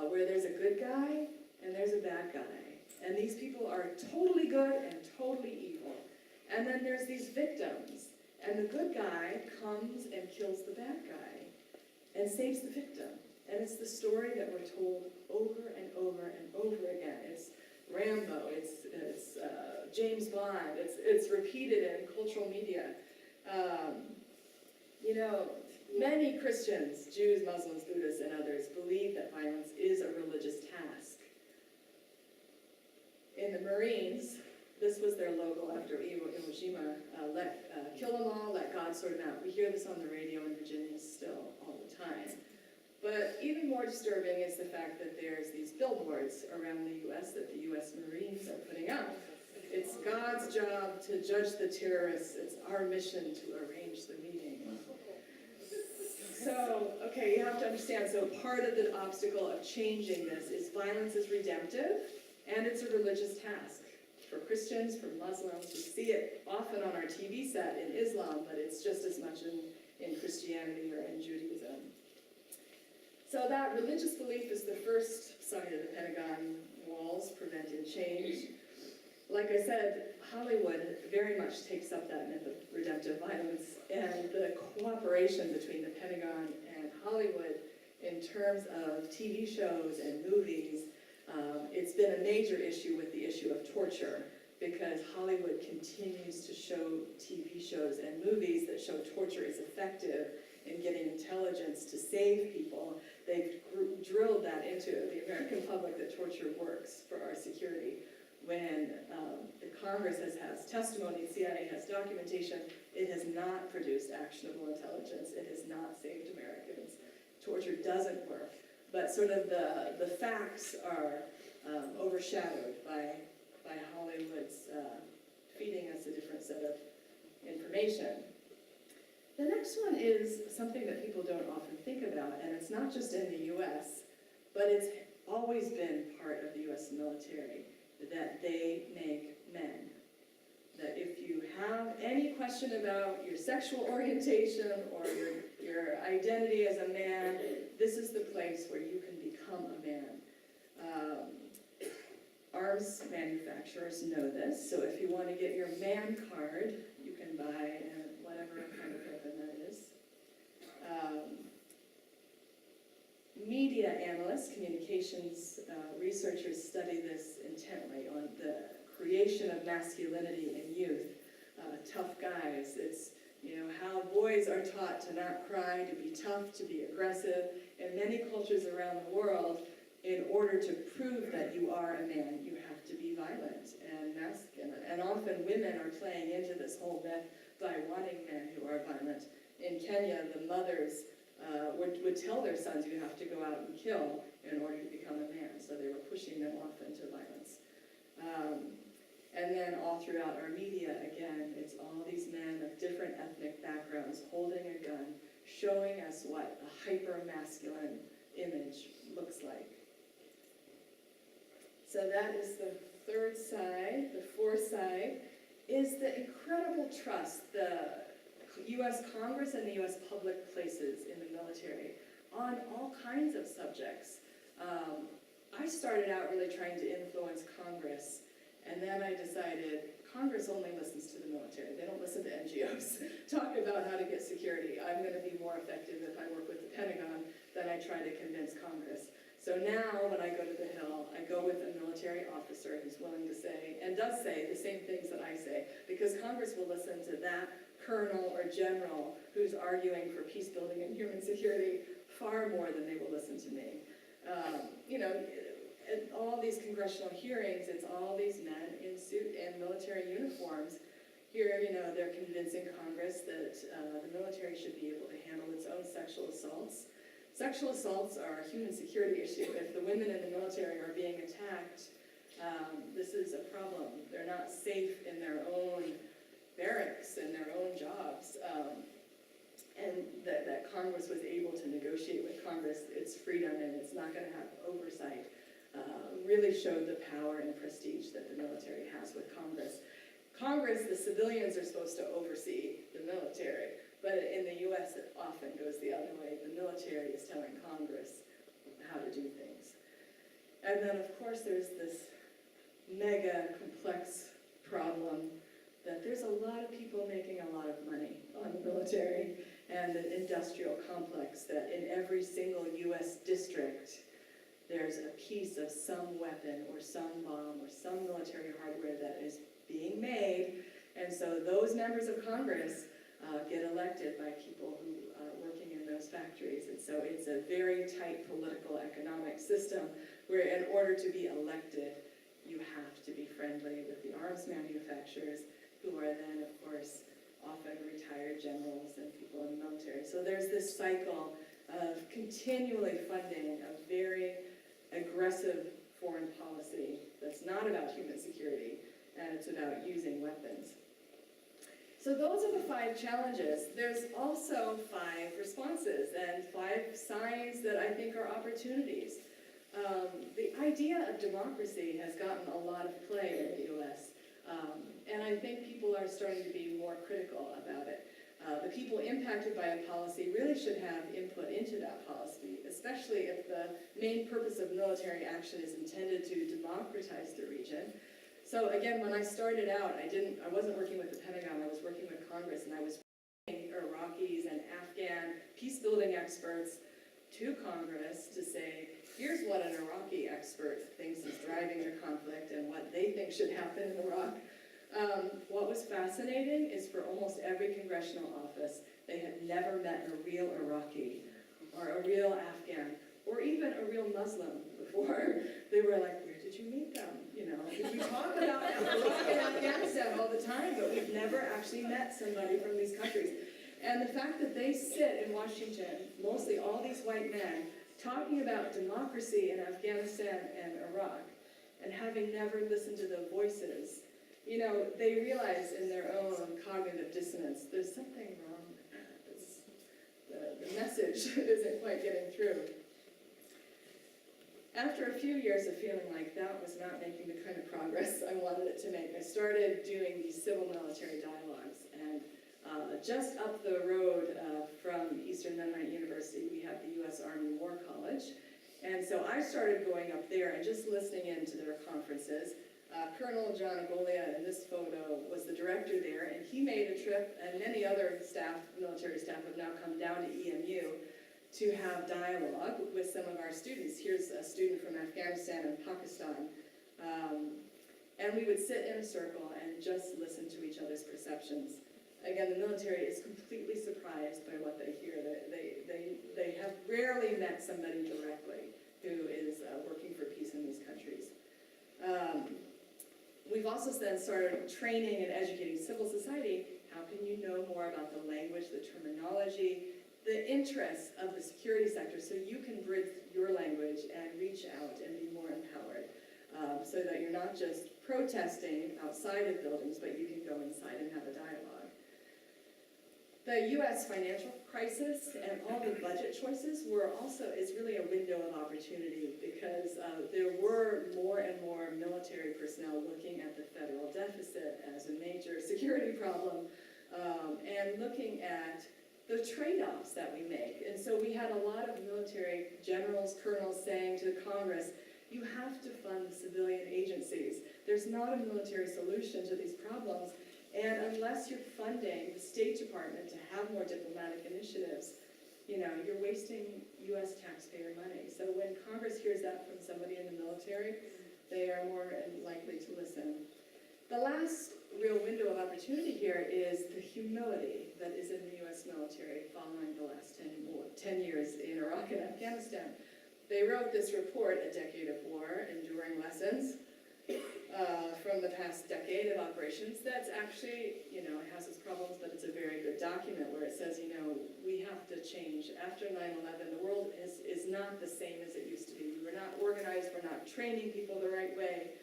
where there's a good guy and there's a bad guy. And these people are totally good and totally evil. And then there's these victims, and the good guy comes and kills the bad guy and saves the victim. And it's the story that we're told over and over and over again. It's Rambo, it's James Bond, it's repeated in cultural media. You know, many Christians, Jews, Muslims, Buddhists, and others believe that violence is a religious task. In the Marines, this was their logo after Iwo Jima, kill them all, let God sort them out. We hear this on the radio in Virginia still all the time. But even more disturbing is the fact that there's these billboards around the U.S. that the U.S. Marines are putting out. It's God's job to judge the terrorists. It's our mission to arrange the meeting. So, okay, you have to understand, so part of the obstacle of changing this is violence is redemptive, and it's a religious task. For Christians, for Muslims, we see it often on our TV set in Islam, but it's just as much in Christianity or in Judaism. So that religious belief is the first side of the Pentagon walls, prevented change. Like I said, Hollywood very much takes up that myth of redemptive violence, and the cooperation between the Pentagon and Hollywood in terms of TV shows and movies, it's been a major issue with the issue of torture, because Hollywood continues to show TV shows and movies that show torture is effective in getting intelligence to save people. They've drilled that into the American public that torture works for our security. When the Congress has testimony, the CIA has documentation, it has not produced actionable intelligence. It has not saved Americans. Torture doesn't work. But sort of the facts are overshadowed by Hollywood's feeding us a different set of information. The next one is something that people don't often think about, and it's not just in the US, but it's always been part of the U.S. military that they make men. That if you have any question about your sexual orientation or your identity as a man, this is the place where you can become a man. Arms manufacturers know this, so if you want to get your man card, you can buy whatever kind of weapon that is. Media analysts, communications researchers study this intently on the creation of masculinity in youth. Tough guys, it's how boys are taught to not cry, to be tough, to be aggressive. In many cultures around the world, in order to prove that you are a man, you have to be violent and masculine. And often women are playing into this whole myth by wanting men who are violent. In Kenya, the mothers would tell their sons, you have to go out and kill in order to become a man. So they were pushing them off into violence. And then all throughout our media, again, it's all these men of different ethnic backgrounds holding a gun, showing us what a hyper-masculine image looks like. So that is the third side. The fourth side is the incredible trust the U.S. Congress and the U.S. public places in the military on all kinds of subjects. I started out really trying to influence Congress, and then I decided Congress only listens to the military. They don't listen to NGOs talk about how to get security. I'm going to be more effective if I work with the Pentagon than I try to convince Congress. So now when I go to the Hill, I go with a military officer who's willing to say, and does say, the same things that I say, because Congress will listen to that colonel or general who's arguing for peace building and human security far more than they will listen to me. At all these congressional hearings, it's all these men in suit and military uniforms. Here, they're convincing Congress that the military should be able to handle its own sexual assaults. Sexual assaults are a human security issue. If the women in the military are being attacked, this is a problem. They're not safe in their own barracks and their own jobs. And that Congress was able to negotiate with Congress its freedom and it's not going to have oversight. Really showed the power and prestige that the military has with Congress. Congress, the civilians are supposed to oversee the military, but in the U.S. it often goes the other way. The military is telling Congress how to do things. And then of course there's this mega complex problem that there's a lot of people making a lot of money on the military and an industrial complex that in every single U.S. district there's a piece of some weapon or some bomb or some military hardware that is being made. And so those members of Congress get elected by people who are working in those factories. And so it's a very tight political economic system where in order to be elected, you have to be friendly with the arms manufacturers who are then, of course, often retired generals and people in the military. So there's this cycle of continually funding a very aggressive foreign policy that's not about human security, and it's about using weapons. So those are the 5 challenges. There's also 5 responses and 5 signs that I think are opportunities. The idea of democracy has gotten a lot of play in the U.S., and I think people are starting to be more critical about it. The people impacted by a policy really should have input into that policy, especially if the main purpose of military action is intended to democratize the region. So again, when I started out, I wasn't working with the Pentagon, I was working with Congress, and I was bringing Iraqis and Afghan peace-building experts to Congress to say, here's what an Iraqi expert thinks is driving the conflict and what they think should happen in Iraq. What was fascinating is for almost every congressional office, they had never met a real Iraqi or a real Afghan or even a real Muslim before. They were like, where did you meet them? We talk about Iraq and Afghanistan all the time, but we've never actually met somebody from these countries. And the fact that they sit in Washington, mostly all these white men, talking about democracy in Afghanistan and Iraq, and having never listened to the voices, they realize in their own cognitive dissonance, there's something wrong with that. The message isn't quite getting through. after a few years of feeling like that was not making the kind of progress I wanted it to make, I started doing these civil military dialogues. And just up the road from Eastern Mennonite University, we have the U.S. Army War College. And so I started going up there and just listening in to their conferences. Colonel John Agolia in this photo was the director there, and he made a trip, and many other staff, military staff, have now come down to EMU to have dialogue with some of our students. Here's a student from Afghanistan and Pakistan. And we would sit in a circle and just listen to each other's perceptions. Again, the military is completely surprised by what they hear. They have rarely met somebody directly who is working for peace in these countries. We've also then started training and educating civil society. How can you know more about the language, the terminology, the interests of the security sector so you can bridge your language and reach out and be more empowered so that you're not just protesting outside of buildings, but you can go inside and have a dialogue. The U.S. financial crisis and all the budget choices is really a window of opportunity because there were more and more military personnel looking at the federal deficit as a major security problem and looking at the trade-offs that we make. And so we had a lot of military generals, colonels saying to Congress, you have to fund the civilian agencies. There's not a military solution to these problems. And unless you're funding the State Department to have more diplomatic initiatives, you're wasting U.S. taxpayer money. So when Congress hears that from somebody in the military, they are more likely to listen. The last real window of opportunity here is the humility that is in the U.S. military following the last 10 years in Iraq and Afghanistan. They wrote this report, A Decade of War, Enduring Lessons, from the past decade of operations. That's actually, it has its problems, but it's a very good document where it says, we have to change. After 9/11, the world is not the same as it used to be. We're not organized, we're not training people the right way.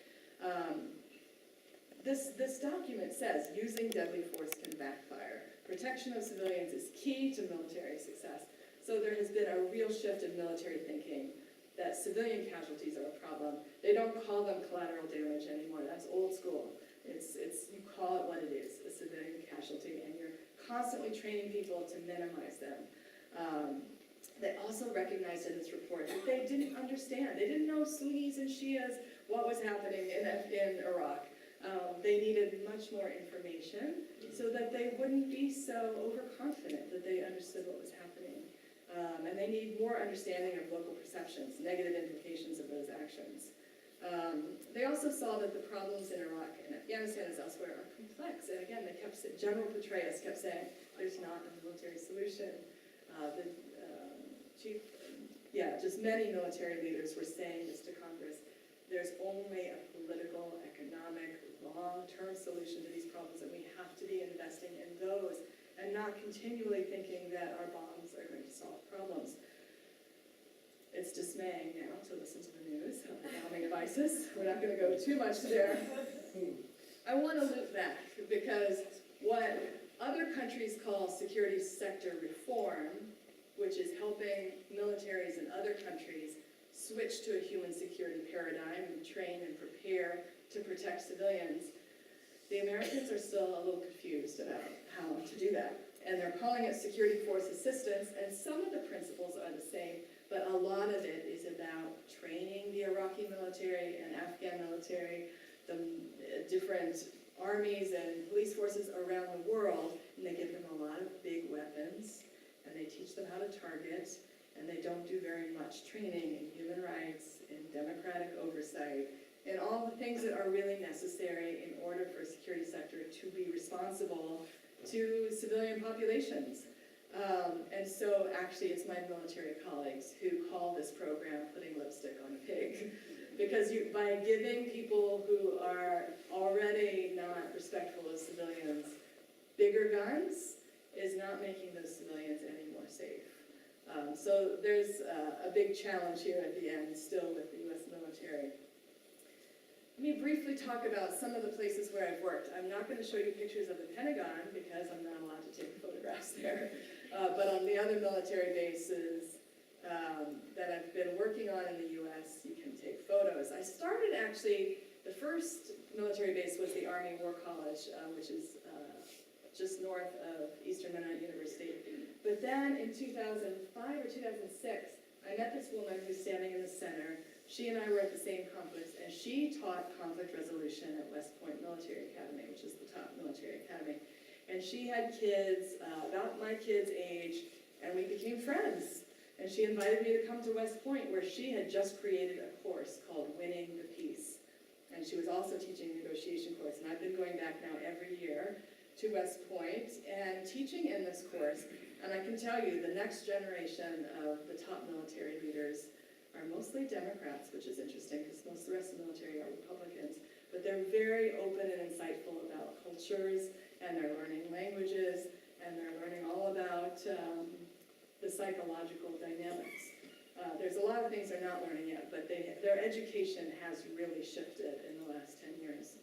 This document says, using deadly force can backfire. Protection of civilians is key to military success. So there has been a real shift in military thinking that civilian casualties are a problem. They don't call them collateral damage anymore. That's old school. You call it what it is, a civilian casualty, and you're constantly training people to minimize them. They also recognized in this report that they didn't understand. They didn't know Sunnis and Shias, what was happening in Iraq. They needed much more information so that they wouldn't be so overconfident that they understood what was happening. And they need more understanding of local perceptions, negative implications of those actions. They also saw that the problems in Iraq and Afghanistan as elsewhere are complex. And again, General Petraeus kept saying, there's not a military solution. Just many military leaders were saying this to Congress. There's only a political, economic, long-term solution to these problems, and we have to be investing in those and not continually thinking that our bombs are going to solve problems. It's dismaying now to listen to the news of the bombing of ISIS. We're not going to go too much there. I want to loop back because what other countries call security sector reform, which is helping militaries in other countries switch to a human security paradigm and train and prepare to protect civilians, the Americans are still a little confused about how to do that. And they're calling it security force assistance, and some of the principles are the same, but a lot of it is about training the Iraqi military and Afghan military, the different armies and police forces around the world, and they give them a lot of big weapons, and they teach them how to target, and they don't do very much training in human rights, in democratic oversight, and all the things that are really necessary in order for a security sector to be responsible to civilian populations. And so actually it's my military colleagues who call this program putting lipstick on a pig. Because by giving people who are already not respectful of civilians bigger guns is not making those civilians any more safe. So there's a big challenge here at the end still with the U.S. military. Let me briefly talk about some of the places where I've worked. I'm not going to show you pictures of the Pentagon because I'm not allowed to take photographs there. But on the other military bases that I've been working on in the U.S., you can take photos. I started actually, the first military base was the Army War College, which is just north of Eastern Mennonite University. But then in 2005 or 2006, I met this woman who's standing in the center. She and I were at the same conference, and she taught conflict resolution at West Point Military Academy, which is the top military academy. And she had kids, about my kids' age, and we became friends. And she invited me to come to West Point, where she had just created a course called Winning the Peace. And she was also teaching a negotiation course. And I've been going back now every year to West Point and teaching in this course. And I can tell you, the next generation of the top military leaders are mostly Democrats, which is interesting because most of the rest of the military are Republicans. But they're very open and insightful about cultures, and they're learning languages, and they're learning all about the psychological dynamics. There's a lot of things they're not learning yet, but their education has really shifted in the last 10 years.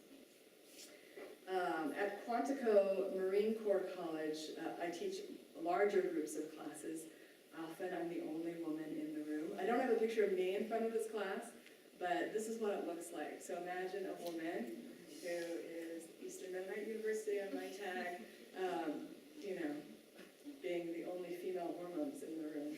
At Quantico Marine Corps College, I teach larger groups of classes. Often I'm the only woman in the room. I don't have a picture of me in front of this class, but this is what it looks like. So imagine a woman who is Eastern Mennonite University on my tag, being the only female hormones in the room.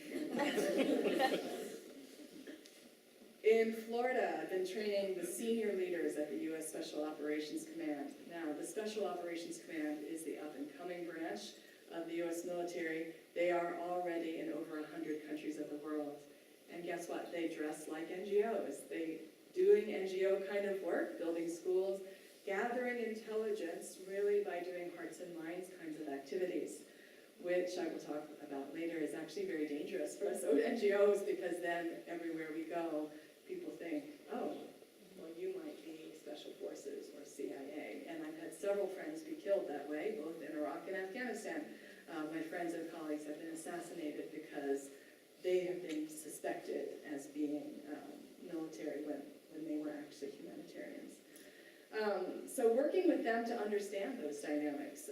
In Florida, I've been training the senior leaders at the U.S. Special Operations Command. Now, the Special Operations Command is the up-and-coming branch of the U.S. military. They are already in over 100 countries of the world. And guess what? They dress like NGOs. They doing NGO kind of work, building schools, gathering intelligence really by doing hearts and minds kinds of activities, which I will talk about later is actually very dangerous for us NGOs, because then everywhere we go, people think, oh, well, you might be Special Forces or CIA. And I've had several friends be killed that way, both in Iraq and Afghanistan. My friends and colleagues have been assassinated because they have been suspected as being military when they were actually humanitarians. So working with them to understand those dynamics.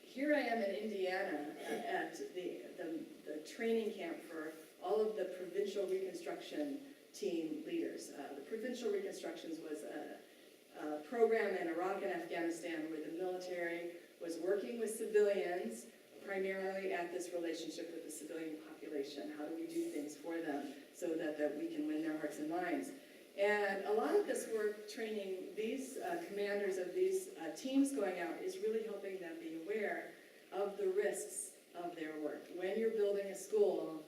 Here I am in Indiana at the training camp for all of the provincial reconstruction team leaders. The provincial reconstructions was a program in Iraq and Afghanistan where the military was working with civilians, primarily at this relationship with the civilian population. How do we do things for them so that we can win their hearts and minds? And a lot of this work training these commanders of these teams going out is really helping them be aware of the risks of their work. When you're building a school,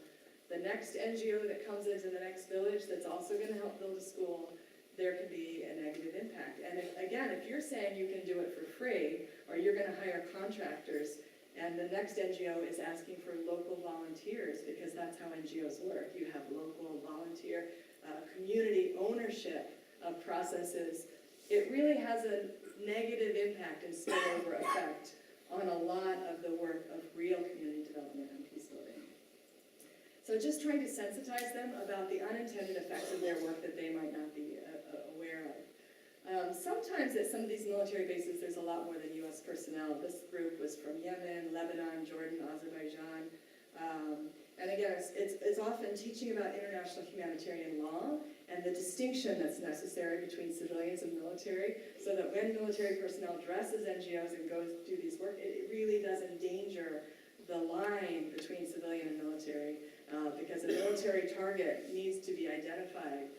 the next NGO that comes into the next village that's also going to help build a school, there could be a negative impact. And if you're saying you can do it for free, or you're going to hire contractors, and the next NGO is asking for local volunteers, because that's how NGOs work. You have local volunteer community ownership of processes. It really has a negative impact and spillover effect on a lot of the work of real community development and peace building. So just trying to sensitize them about the unintended effects of their work that they might not be aware of. Sometimes at some of these military bases, there's a lot more than U.S. personnel. This group was from Yemen, Lebanon, Jordan, Azerbaijan. And again, it's often teaching about international humanitarian law and the distinction that's necessary between civilians and military, so that when military personnel dress as NGOs and goes do these work, it really does endanger the line between civilian and military, because a military target needs to be identified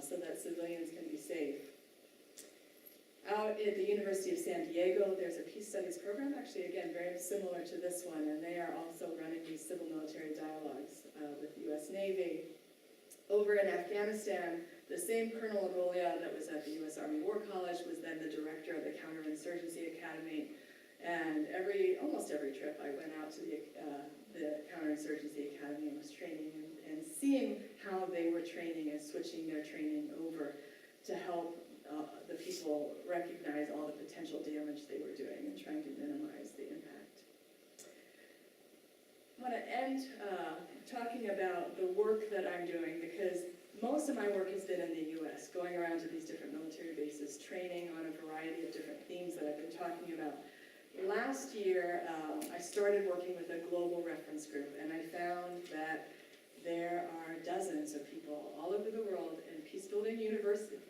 so that civilians can be safe. Out at the University of San Diego, there's a peace studies program, actually, again, very similar to this one, and they are also running these civil-military dialogues with the U.S. Navy. Over in Afghanistan, the same Colonel Agolia that was at the U.S. Army War College was then the director of the Counterinsurgency Academy, and almost every trip I went out to the Counterinsurgency Academy and was training and seeing how they were training and switching their training over to help the people recognize all the potential damage they were doing and trying to minimize the impact. I want to end talking about the work that I'm doing, because most of my work has been in the U.S., going around to these different military bases, training on a variety of different themes that I've been talking about. Last year, I started working with a global reference group, and I found that there are dozens of people all over the world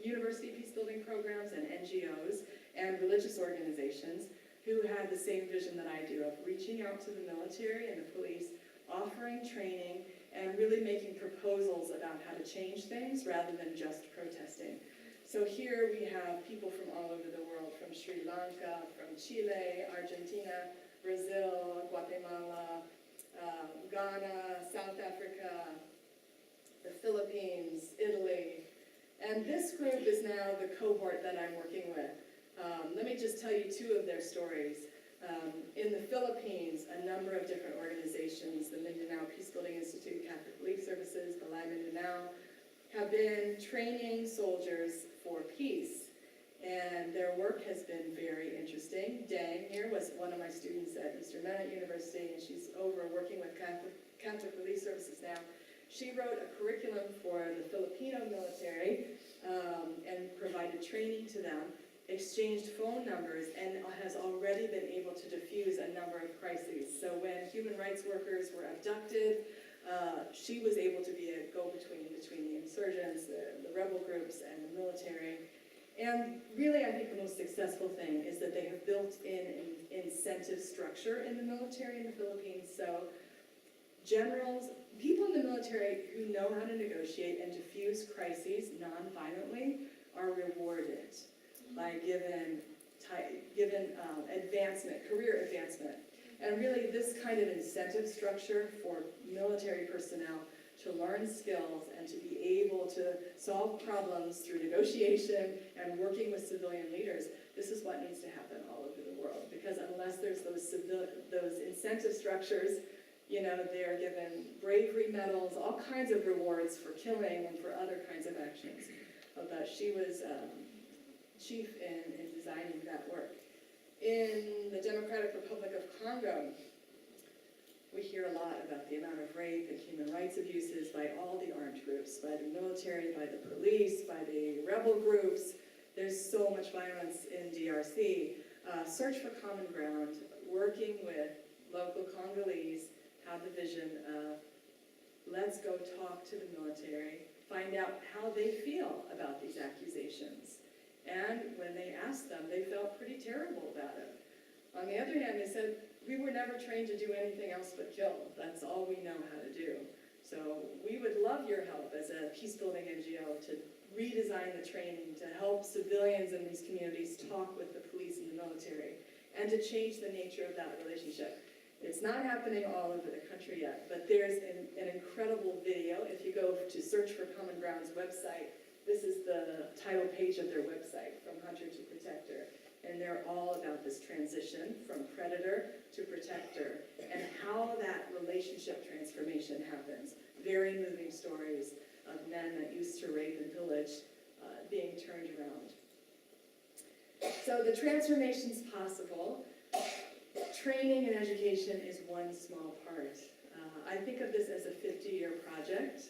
university peace-building programs and NGOs and religious organizations who had the same vision that I do of reaching out to the military and the police, offering training, and really making proposals about how to change things rather than just protesting. So here we have people from all over the world, from Sri Lanka, from Chile, Argentina, Brazil, Guatemala, Ghana, South Africa, the Philippines, Italy. And this group is now the cohort that I'm working with. Let me just tell you two of their stories. In the Philippines, a number of different organizations, the Mindanao Peacebuilding Institute, Catholic Relief Services, the Lai Mindanao, have been training soldiers for peace. And their work has been very interesting. Dang here was one of my students at Eastern Mennonite University, and she's over working with Catholic Relief Services now. She wrote a curriculum for the Filipino military and provided training to them, exchanged phone numbers, and has already been able to diffuse a number of crises. So when human rights workers were abducted, she was able to be a go-between between the insurgents, the rebel groups, and the military. And really, I think the most successful thing is that they have built in an incentive structure in the military in the Philippines. So generals, people in the military who know how to negotiate and diffuse crises non-violently are rewarded by given advancement, career advancement. And really this kind of incentive structure for military personnel to learn skills and to be able to solve problems through negotiation and working with civilian leaders, this is what needs to happen all over the world. Because unless there's those incentive structures, you know, they're given bravery medals, all kinds of rewards for killing and for other kinds of actions. But she was chief in designing that work. In the Democratic Republic of Congo, we hear a lot about the amount of rape and human rights abuses by all the armed groups, by the military, by the police, by the rebel groups. There's so much violence in DRC. Search for Common Ground, working with local Congolese, had the vision of let's go talk to the military, find out how they feel about these accusations. And when they asked them, they felt pretty terrible about it. On the other hand, they said, we were never trained to do anything else but kill. That's all we know how to do. So we would love your help as a peace-building NGO to redesign the training, to help civilians in these communities talk with the police and the military, and to change the nature of that relationship. It's not happening all over the country yet, but there's an incredible video. If you go to Search for Common Ground's website, this is the title page of their website, From Hunter to Protector. And they're all about this transition from predator to protector and how that relationship transformation happens. Very moving stories of men that used to rape and pillage being turned around. So the transformation's possible. Training and education is one small part. I think of this as a 50-year project.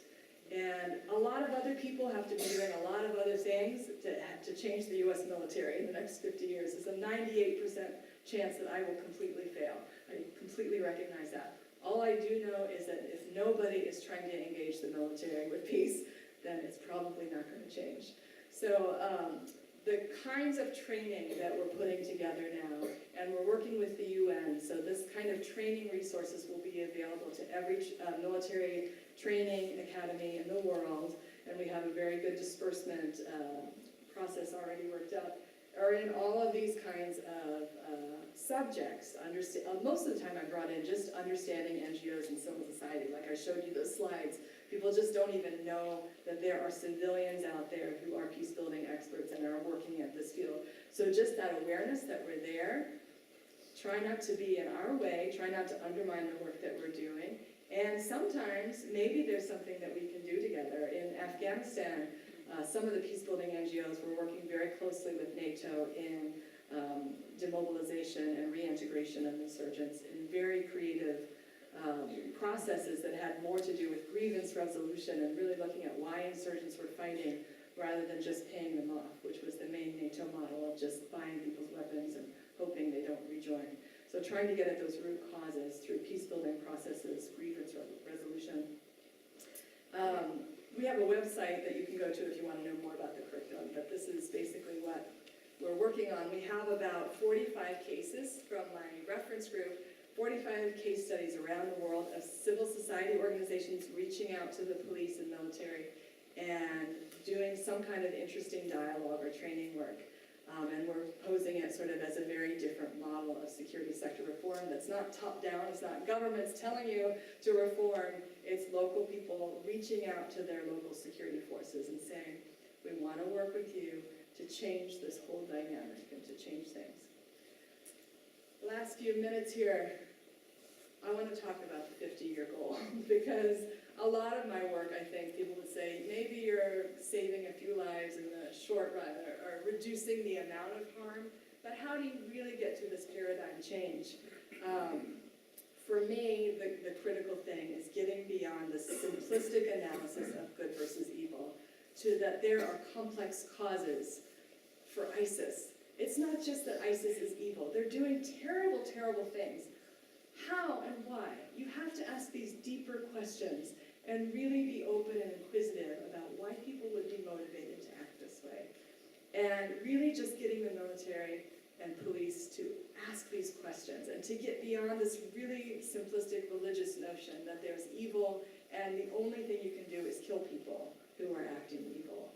And a lot of other people have to be doing a lot of other things to change the U.S. military in the next 50 years. There's a 98% chance that I will completely fail. I completely recognize that. All I do know is that if nobody is trying to engage the military with peace, then it's probably not going to change. So the kinds of training that we're putting together now, and we're working with the UN, so this kind of training resources will be available to every military training academy in the world, and we have a very good disbursement process already worked out, are in all of these kinds of subjects. Most of the time I brought in just understanding NGOs and civil society, like I showed you those slides. People just don't even know that there are civilians out there who are peace-building experts and are working at this field. So just that awareness that we're there, try not to be in our way, try not to undermine the work that we're doing, and sometimes maybe there's something that we can do together. In Afghanistan, some of the peace-building NGOs were working very closely with NATO in demobilization and reintegration of insurgents in very creative processes that had more to do with grievance resolution and really looking at why insurgents were fighting rather than just paying them off, which was the main NATO model of just buying people's weapons and hoping they don't rejoin. So trying to get at those root causes through peace-building processes, grievance resolution. we have a website that you can go to if you want to know more about the curriculum, but this is basically what we're working on. We have about 45 cases from my reference group, 45 case studies around the world of civil society organizations reaching out to the police and military and doing some kind of interesting dialogue or training work. And we're posing it sort of as a very different model of security sector reform that's not top-down, it's not governments telling you to reform, it's local people reaching out to their local security forces and saying, we want to work with you to change this whole dynamic and to change things. The last few minutes here, I want to talk about the 50-year goal because a lot of my work, I think, people would say, maybe you're saving a few lives in the short run or reducing the amount of harm, but how do you really get to this paradigm change? For me, the critical thing is getting beyond the simplistic analysis of good versus evil to that there are complex causes for ISIS. It's not just that ISIS is evil. They're doing terrible, terrible things. How and why? You have to ask these deeper questions and really be open and inquisitive about why people would be motivated to act this way. And really just getting the military and police to ask these questions and to get beyond this really simplistic religious notion that there's evil and the only thing you can do is kill people who are acting evil.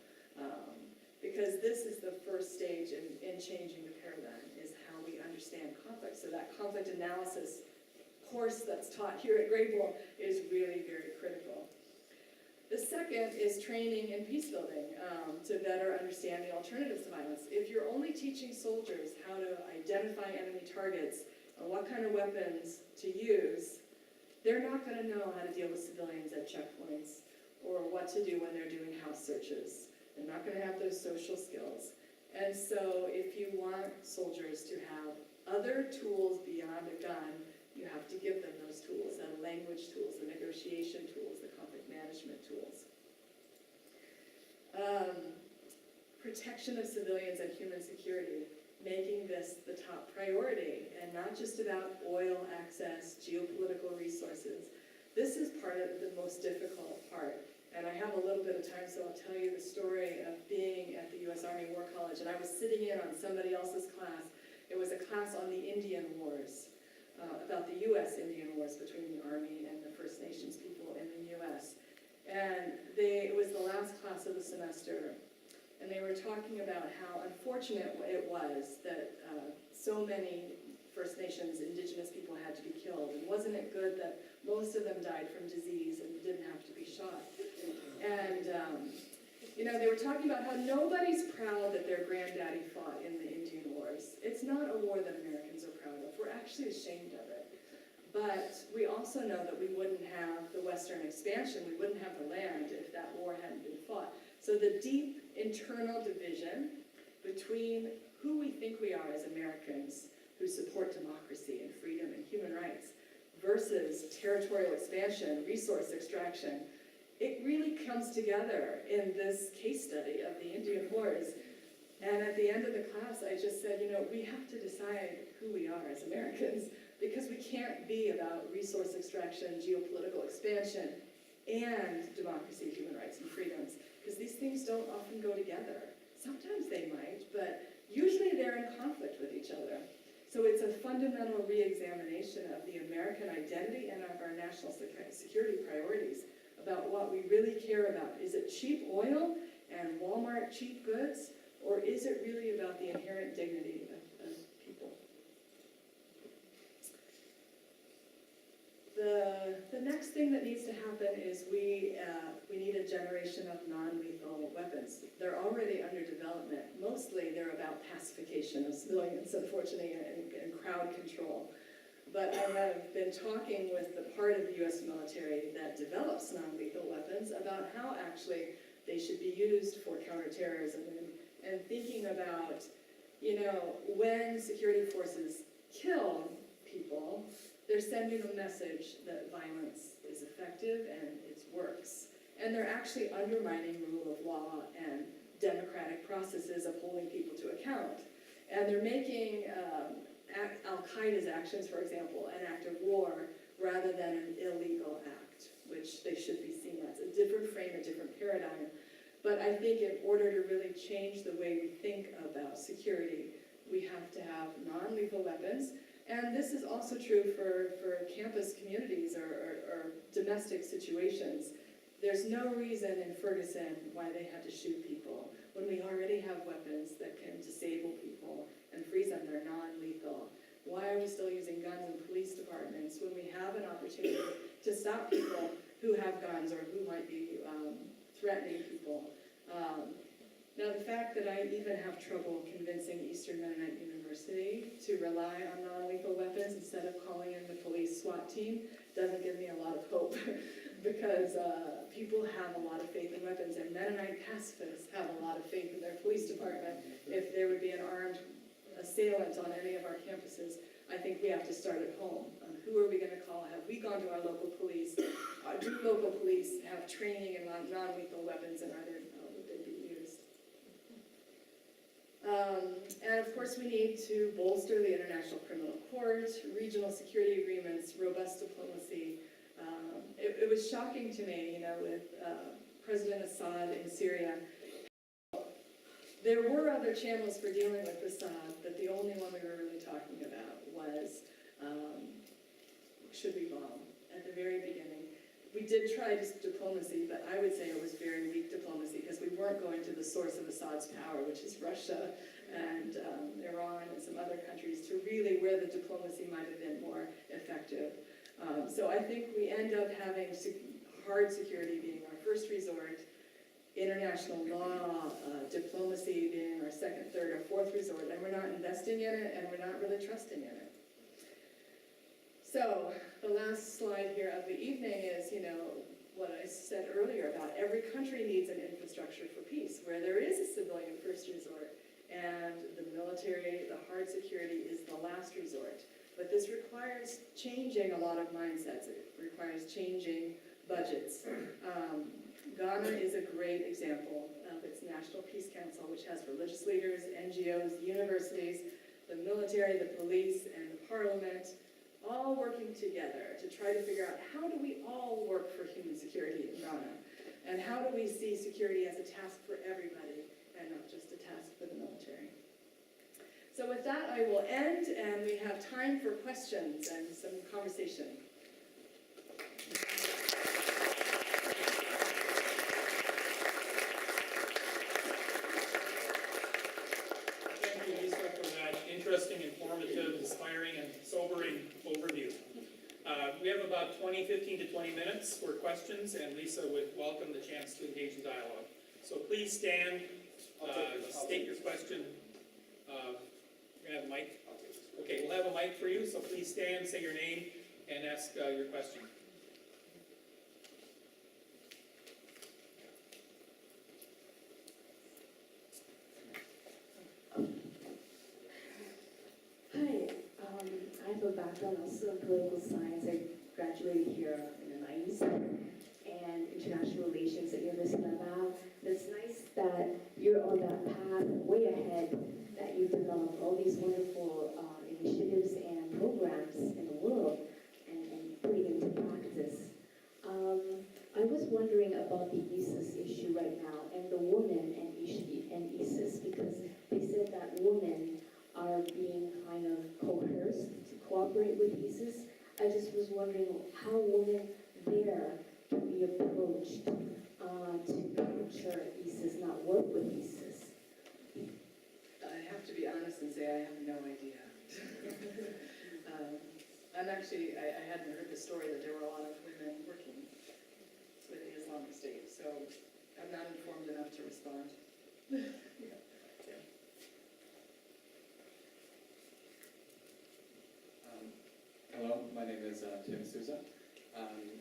Because this is the first stage in changing the paradigm, is how we understand conflict. So that conflict analysis course that's taught here at Grebel is really very critical. The second is training in peace building to better understand the alternatives to violence. If you're only teaching soldiers how to identify enemy targets and what kind of weapons to use, they're not going to know how to deal with civilians at checkpoints or what to do when they're doing house searches. They're not going to have those social skills. And so if you want soldiers to have other tools beyond a gun, you have to give them those tools, the language tools, the negotiation tools, the conflict management tools. Protection of civilians and human security, making this the top priority, and not just about oil access, geopolitical resources. This is part of the most difficult part. And I have a little bit of time, so I'll tell you the story of being at the U.S. Army War College, and I was sitting in on somebody else's class. It was a class on the Indian Wars. About the U.S. Indian Wars between the Army and the First Nations people in the U.S. And it was the last class of the semester, and they were talking about how unfortunate it was that so many First Nations, Indigenous people had to be killed. And wasn't it good that most of them died from disease and didn't have to be shot? And, they were talking about how nobody's proud that their granddaddy fought in the Indian Wars. It's not a war that Americans are proud of. We're actually ashamed of it. But we also know that we wouldn't have the Western expansion, we wouldn't have the land if that war hadn't been fought. So the deep internal division between who we think we are as Americans who support democracy and freedom and human rights versus territorial expansion, resource extraction, it really comes together in this case study of the Indian Wars. And at the end of the class, I just said, we have to decide who we are as Americans, because we can't be about resource extraction, geopolitical expansion, and democracy, human rights, and freedoms, because these things don't often go together. Sometimes they might, but usually they're in conflict with each other. So it's a fundamental re-examination of the American identity and of our national security priorities about what we really care about. Is it cheap oil and Walmart cheap goods, or is it really about the inherent dignity of people? The next thing that needs to happen is we need a generation of non-lethal weapons. They're already under development. Mostly they're about pacification of civilians, unfortunately, and crowd control. But I have been talking with the part of the U.S. military that develops non-lethal weapons about how actually they should be used for counterterrorism and thinking about, when security forces kill people, they're sending a message that violence is effective and it works. And they're actually undermining rule of law and democratic processes of holding people to account. And they're making Al-Qaeda's actions, for example, an act of war rather than an illegal act, which they should be seen as. A different frame, a different paradigm. But I think in order to really change the way we think about security, we have to have non-lethal weapons. And this is also true for campus communities or domestic situations. There's no reason in Ferguson why they had to shoot people when we already have weapons that can disable people and freeze them. They're non-lethal. Why are we still using guns in police departments when we have an opportunity to stop people who have guns or who might be threatening people? Now, the fact that I even have trouble convincing Eastern Mennonite University to rely on non-lethal weapons instead of calling in the police SWAT team doesn't give me a lot of hope because people have a lot of faith in weapons, and Mennonite pacifists have a lot of faith in their police department. If there would be an armed assailant on any of our campuses, I think we have to start at home. Who are we going to call? Have we gone to our local police? Do local police have training in non-lethal weapons, and would they be used? And of course, we need to bolster the International Criminal Court, regional security agreements, robust diplomacy. It was shocking to me, with President Assad in Syria. There were other channels for dealing with Assad, but the only one we were really talking about was, should we bomb? At the very beginning. We did try diplomacy, but I would say it was very weak diplomacy because we weren't going to the source of Assad's power, which is Russia and Iran and some other countries, to really where the diplomacy might have been more effective. So I think we end up having hard security being our first resort, international law, diplomacy being our second, third, or fourth resort, and we're not investing in it, and we're not really trusting in it. So the last slide here of the evening is, what I said earlier about every country needs an infrastructure for peace, where there is a civilian first resort, and the military, the hard security is the last resort. But this requires changing a lot of mindsets. It requires changing budgets. Ghana is a great example of its National Peace Council, which has religious leaders, NGOs, universities, the military, the police, and the parliament, all working together to try to figure out how do we all work for human security in Ghana, and how do we see security as a task for everybody and not just a task for the military. So with that, I will end, and we have time for questions and some conversation. Thank you, Lisa, for that interesting, informative, inspiring, and sobering overview. We have about 15 to 20 minutes for questions, and Lisa would welcome the chance to engage in dialogue. So please stand, state your question. We're going to have a mic? Okay, we'll have a mic for you, so please stand, say your name, and ask your question. Hi, I have a background also in political science. I graduated here in the 90s and international relations at University of Laval. It's nice that you're on that path way ahead, that you've developed all these wonderful initiatives and programs in the world and putting into practice. I was wondering about the ISIS issue right now and the women and ISIS, because they said that women are being kind of coerced to cooperate with ISIS. I just was wondering how women there can be approached to capture ISIS, not work with ISIS. I have to be honest and say I have no idea. I hadn't heard the story that there were a lot of women working with the Islamic State, so I'm not informed enough to respond. Hello, my name is Tim Souza,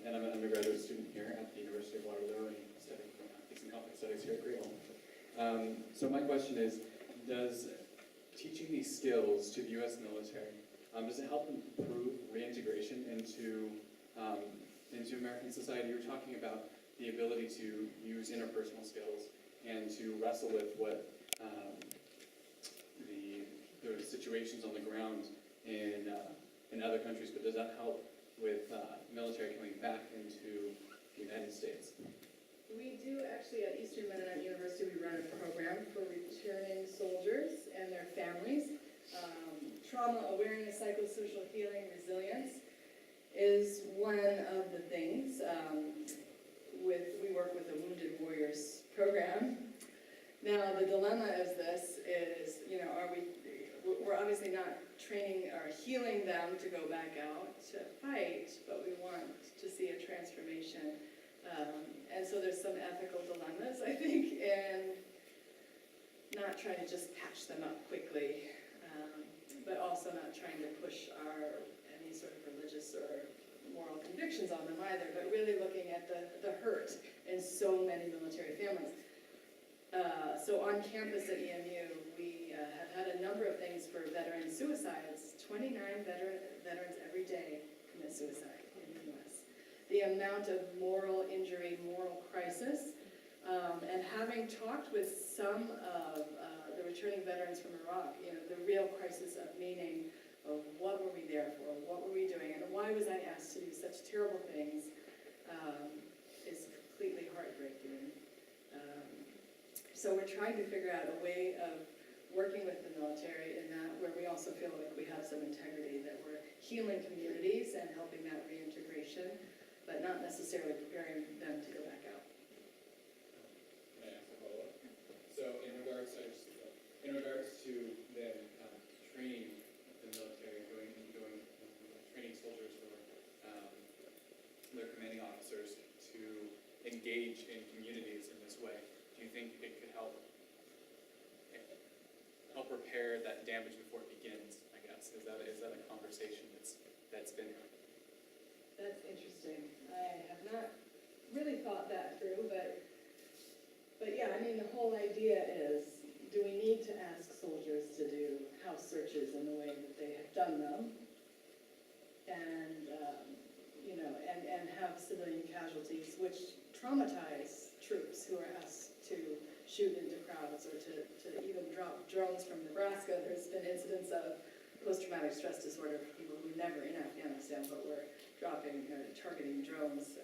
and I'm an undergraduate student here at the University of Waterloo and studying Peace and Conflict Studies here at Grebel. So my question is, does teaching these skills to the U.S. military, does it help improve reintegration into American society? You were talking about the ability to use interpersonal skills and to wrestle with what the situations on the ground in other countries, but does that help with military coming back into the United States? We do actually at Eastern Mennonite University, we run a program for returning soldiers and their families. Trauma awareness, psychosocial healing, resilience is one of the things. We work with the Wounded Warriors program. Now, the dilemma is this is, we're obviously not training or healing them to go back out to fight, but we want to see a transformation. And so there's some ethical dilemmas, I think, in not trying to just patch them up quickly, but also not trying to push any sort of religious or moral convictions on them either, but really looking at the hurt in so many military families. So on campus at EMU, we have had a number of things for veteran suicides. 29 veterans every day commit suicide in the U.S. The amount of moral injury, moral crisis, and having talked with some of the returning veterans from Iraq, the real crisis of meaning of what were we there for, what were we doing, and why was I asked to do such terrible things, is completely heartbreaking. So we're trying to figure out a way of working with the military in that where we also feel like we have some integrity, that we're healing communities and helping that reintegration, but not necessarily preparing them to go back out. Can I ask a follow-up? So in regards to then training the military, training soldiers or their commanding officers to engage in communities in this way, do you think it could help repair that damage before it begins, I guess? Is that a conversation that's been had? That's interesting. I have not really thought that through, but yeah, I mean, the whole idea is, do we need to ask soldiers to do house searches in the way that they have done them? And, and have civilian casualties, which traumatize troops who are asked to shoot into crowds or to even drop drones from Nebraska. There's been incidents of post-traumatic stress disorder for people who were never in Afghanistan but were targeting drones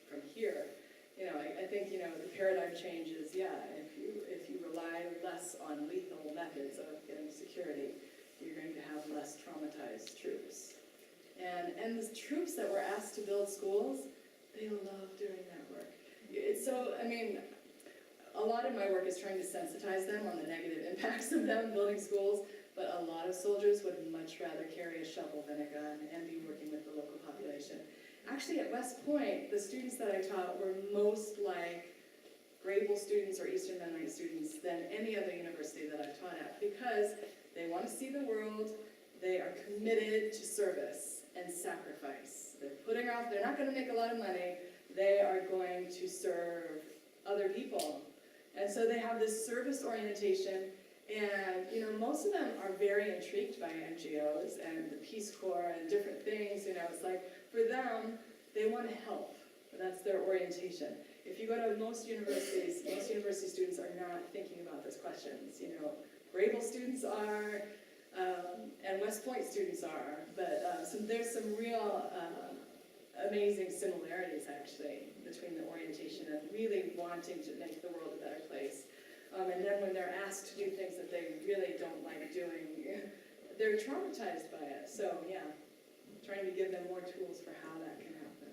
from here. I think, the paradigm change is, if you rely less on lethal methods of getting security, you're going to have less traumatized troops. And the troops that were asked to build schools, they love doing that work. A lot of my work is trying to sensitize them on the negative impacts of them building schools, but a lot of soldiers would much rather carry a shovel than a gun and be working with the local population. Actually, at West Point, the students that I taught were most like Grebel students or Eastern Mennonite students than any other university that I've taught at, because they want to see the world, they are committed to service and sacrifice. They're not going to make a lot of money, they are going to serve other people. And so they have this service orientation, and most of them are very intrigued by NGOs and the Peace Corps and different things. It's like, for them, they want to help. That's their orientation. If you go to most university students are not thinking about those questions. Grebel students are, and West Point students are, but there's some real amazing similarities, actually, between the orientation and really wanting to make the world a better place. And then when they're asked to do things that they really don't like doing, they're traumatized by it. So, yeah, trying to give them more tools for how that can happen.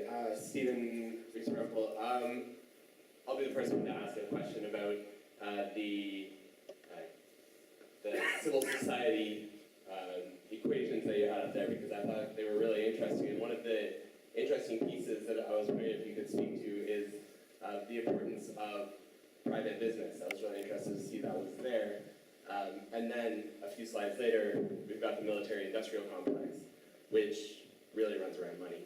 Hi, Stephen Rees-Rumpel. I'll be the first one to ask a question about the civil society equations that you had up there, because I thought they were really interesting. And one of the interesting pieces that I was wondering if you could speak to is the importance of private business. I was really interested to see that was there. And then a few slides later, we've got the military-industrial complex, which really runs around money.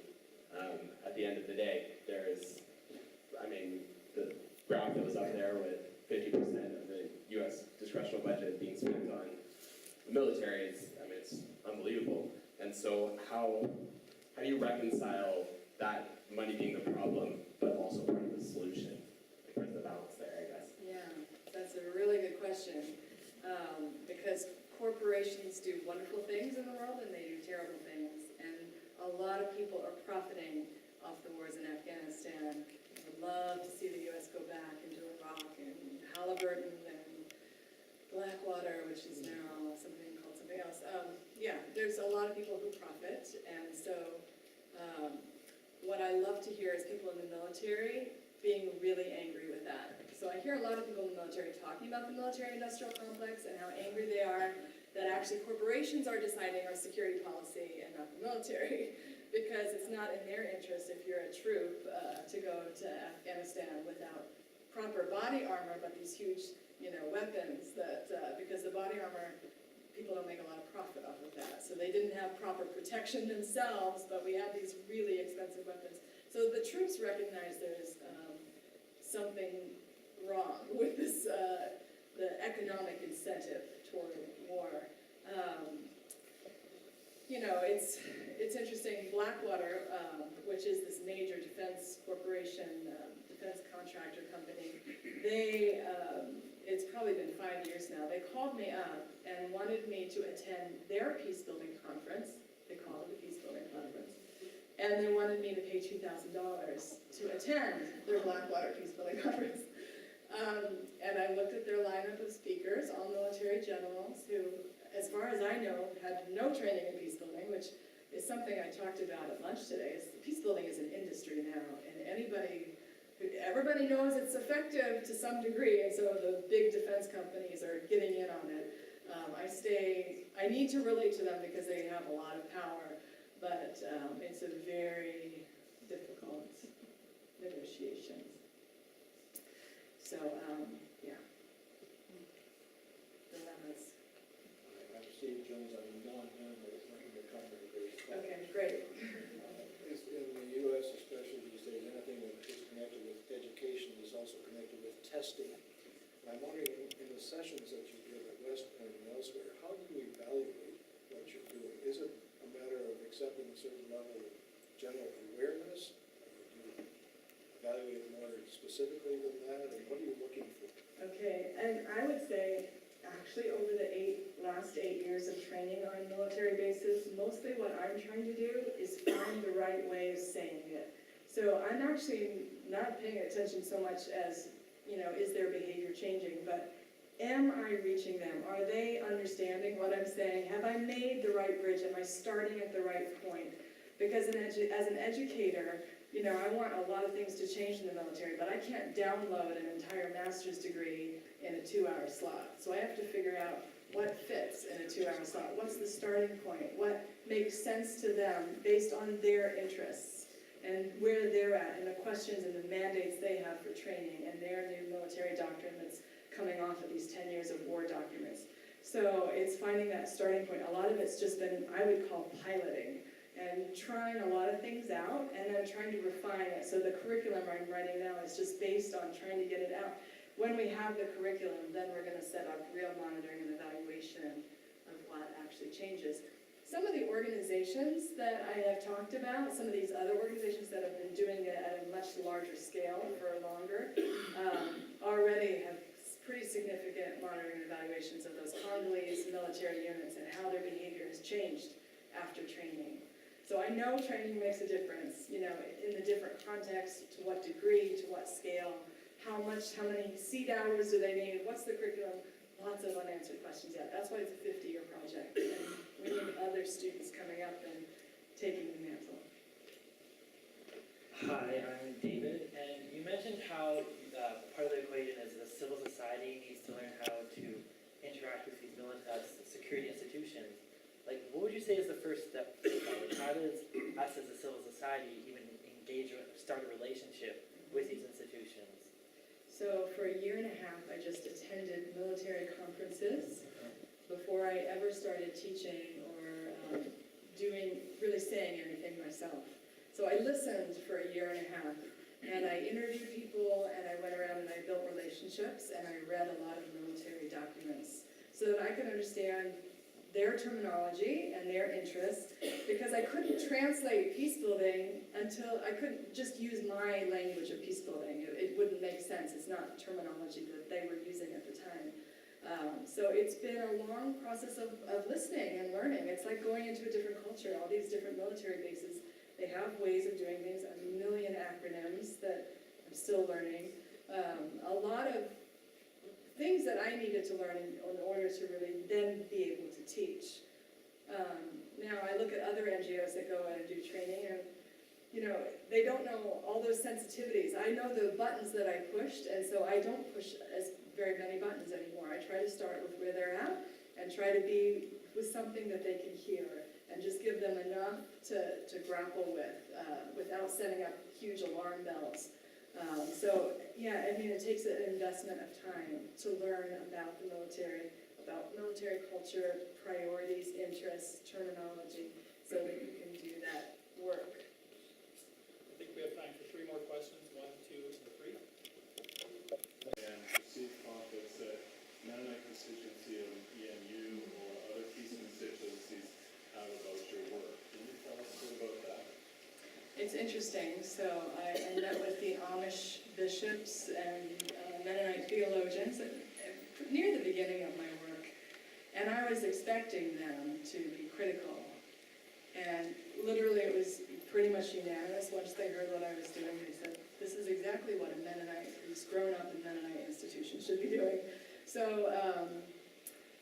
At the end of the day, there's, the graph that was up there with 50% of the U.S. discretionary budget being spent on the military is, it's unbelievable. And so how do you reconcile that money being the problem, but also part of the solution? Where's the balance there, I guess? Yeah, that's a really good question. because corporations do wonderful things in the world and they do terrible things. And a lot of people are profiting off the wars in Afghanistan. I would love to see the U.S. go back into Iraq and Halliburton and Blackwater, which is now something called something else. Yeah, there's a lot of people who profit, and so what I love to hear is people in the military being really angry with that. So I hear a lot of people in the military talking about the military-industrial complex and how angry they are that actually corporations are deciding our security policy and not the military, because it's not in their interest if you're a troop to go to Afghanistan without proper body armor, but these huge, weapons that, because the body armor, people don't make a lot of profit off of that. So they didn't have proper protection themselves, but we had these really expensive weapons. So the troops recognize there's something wrong with this, the economic incentive toward war. It's interesting, Blackwater, which is this major defense corporation, defense contractor company, they, it's probably been 5 years now, they called me up and wanted me to attend their peace building conference. They call it the peace building conference. And they wanted me to pay $2,000 to attend their Blackwater peace building conference. And I looked at their lineup of speakers, all military generals who, as far as I know, had no training in peace building, which is something I talked about at lunch today. Peace building is an industry now, and everybody knows it's effective to some degree, and so the big defense companies are getting in on it. I need to relate to them because they have a lot of power, but it's a very difficult negotiation. So, yeah. Dilemmas. I'm Steve Jones, I'm non-member working with Conrad Grebel. Okay, great. In the U.S. especially these days, anything that is connected with education is also connected with testing. And I'm wondering, in the sessions that you give at West Point and elsewhere, how do you evaluate what you're doing? Is it a matter of accepting a certain level of general awareness? Or do you evaluate more specifically than that? And what are you looking for? Okay, and I would say, actually, over the last 8 years of training on military bases, mostly what I'm trying to do is find the right way of saying it. So I'm actually not paying attention so much as, is their behavior changing, but am I reaching them? Are they understanding what I'm saying? Have I made the right bridge? Am I starting at the right point? Because as an educator, I want a lot of things to change in the military, but I can't download an entire master's degree in a 2-hour slot. So I have to figure out what fits in a 2-hour slot. What's the starting point? What makes sense to them based on their interests and where they're at and the questions and the mandates they have for training and their new military doctrine that's coming off of these 10 years of war documents. So it's finding that starting point. A lot of it's just been, I would call piloting, and trying a lot of things out and then trying to refine it. So the curriculum I'm writing now is just based on trying to get it out. When we have the curriculum, then we're going to set up real monitoring and evaluation of what actually changes. Some of the organizations that I have talked about, some of these other organizations that have been doing it at a much larger scale for longer, already have pretty significant monitoring and evaluations of those Congolese military units and how their behavior has changed after training. So I know training makes a difference, in the different contexts, to what degree, to what scale, how many seat hours do they need, what's the curriculum, lots of unanswered questions yet. That's why it's a 50-year project, and we need other students coming up and taking the mantle. Hi, I'm David, and you mentioned how part of the equation is the civil society needs to learn how to interact with these security institutions. Like, what would you say is the first step? How does us as a civil society even engage or start a relationship with these institutions? So for a year and a half, I just attended military conferences before I ever started teaching or really saying anything myself. So I listened for a year and a half, and I interviewed people, and I went around and I built relationships, and I read a lot of military documents so that I could understand their terminology and their interests, because I couldn't translate peace building until I couldn't just use my language of peace building. It wouldn't make sense. It's not terminology that they were using at the time. So it's been a long process of listening and learning. It's like going into a different culture, all these different military bases. They have ways of doing things, a million acronyms that I'm still learning. A lot of things that I needed to learn in order to really then be able to teach. Now I look at other NGOs that go and do training, and they don't know all those sensitivities. I know the buttons that I pushed, and so I don't push as very many buttons anymore. I try to start with where they're at and try to be with something that they can hear and just give them enough to grapple with without setting up huge alarm bells. So yeah, I mean, it takes an investment of time to learn about the military, about military culture, priorities, interests, terminology, so that you can do that work. I think we have time for 3 more questions, 1, 2, and 3. And received conflicts that Mennonite constituency of EMU or other peace constituencies have about your work. Can you tell us a bit about that? It's interesting. So I met with the Amish bishops and Mennonite theologians near the beginning of my work, and I was expecting them to be critical. And literally it was pretty much unanimous. Once they heard what I was doing, they said, this is exactly what a Mennonite who's grown up in Mennonite institutions should be doing. So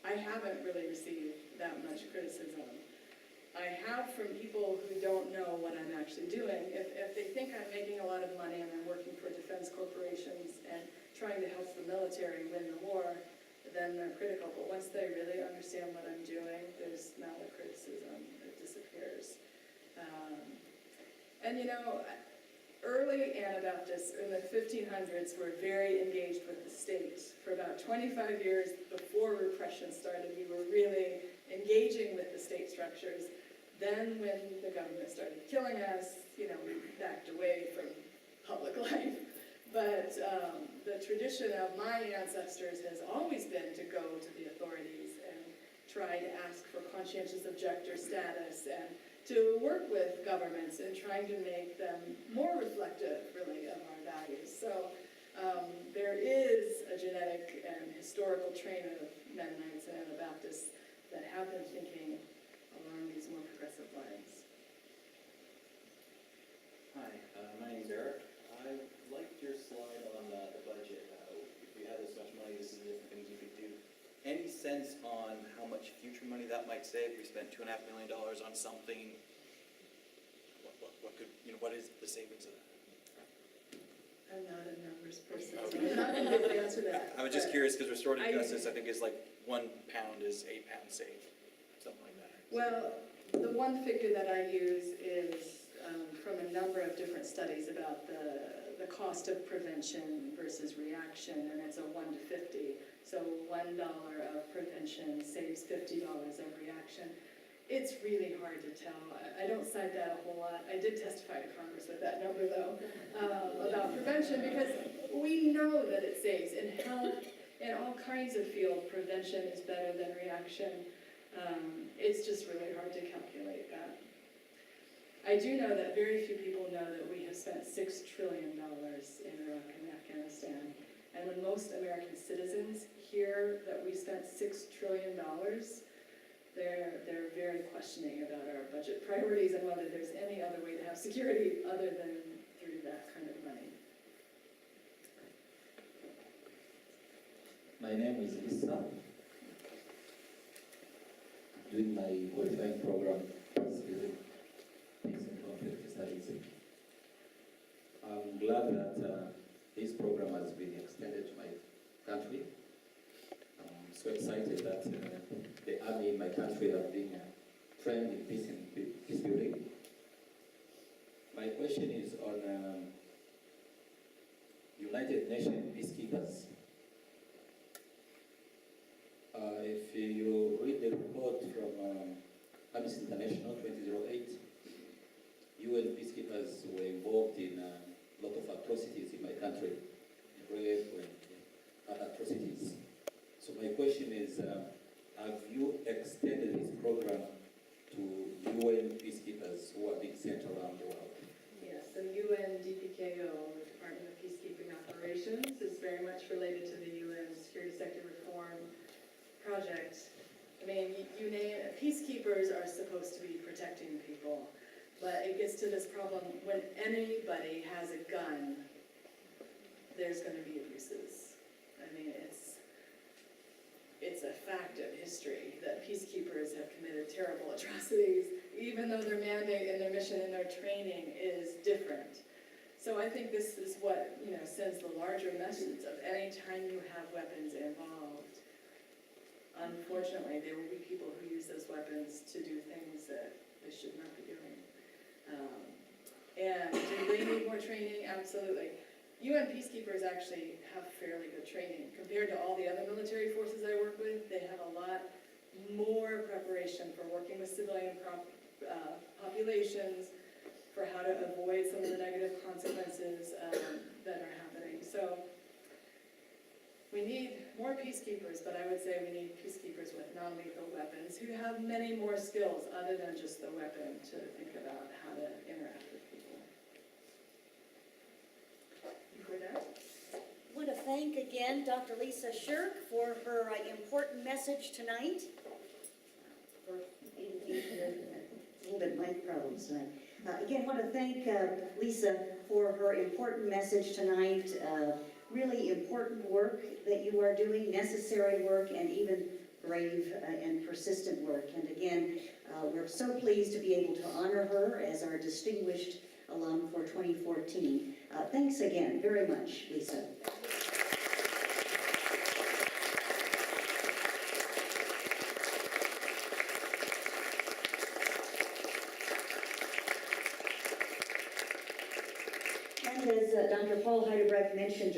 I haven't really received that much criticism. I have from people who don't know what I'm actually doing. If they think I'm making a lot of money and I'm working for defense corporations and trying to help the military win the war, then they're critical. But once they really understand what I'm doing, there's not a criticism. It disappears. And early Anabaptists in the 1500s were very engaged with the state. For about 25 years before repression started, we were really engaging with the state structures. Then when the government started killing us, we backed away from public life. But the tradition of my ancestors has always been to go to the authorities and try to ask for conscientious objector status and to work with governments in trying to make them more reflective, really, of our values. So there is a genetic and historical train of Mennonites and Anabaptists that have been thinking along these more progressive lines. Hi, my name's Eric. I liked your slide on the budget. If we had this much money, this is the different things you could do. Any sense on how much future money that might save? We spent $2.5 million on something. What is the savings of that? I'm not a numbers person, so I'm not going to be able to answer that. I was just curious because restorative justice, I think, is like 1 pound is 8 pounds saved, something like that. Well, the one figure that I use is from a number of different studies about the cost of prevention versus reaction, and it's a 1 to 50. So $1 of prevention saves $50 of reaction. It's really hard to tell. I don't cite that a whole lot. I did testify to Congress with that number, though, about prevention, because we know that it saves. In health, in all kinds of fields, prevention is better than reaction. It's just really hard to calculate that. I do know that very few people know that we have spent $6 trillion in Iraq and Afghanistan. And when most American citizens hear that we spent $6 trillion, they're very questioning about our budget priorities and whether there's any other way to have security other than through that kind of money. My name is Issa. Doing my qualifying program as Peace and Conflict Studies. I'm glad that this program has been extended to my country. I'm so excited that the army in my country have been trained in peace building. My question is on United Nations peacekeepers. If you read the report from Amnesty International, But it gets to this problem, when anybody has a gun, there's gonna be abuses. I mean, it's a fact of history that peacekeepers have committed terrible atrocities, even though their mandate and their mission and their training is different. So I think this is what, sends the larger message of any time you have weapons involved, unfortunately, there will be people who use those weapons to do things that they should not be doing. And do they need more training? Absolutely. UN peacekeepers actually have fairly good training. Compared to all the other military forces I work with, they have a lot more preparation for working with civilian populations, for how to avoid some of the negative consequences that are happening. So we need more peacekeepers, but I would say we need peacekeepers with non-lethal weapons who have many more skills other than just the weapon to think about how to interact with people. You heard that? I want to thank again Dr. Lisa Schirch for her important message tonight. For a little bit mic problems tonight. Again, want to thank Lisa for her important message tonight. Really important work that you are doing, necessary work, and even brave and persistent work. And again, we're so pleased to be able to honor her as our distinguished alum for 2014. Thanks again very much, Lisa. And as Dr. Paul Heidebrecht mentioned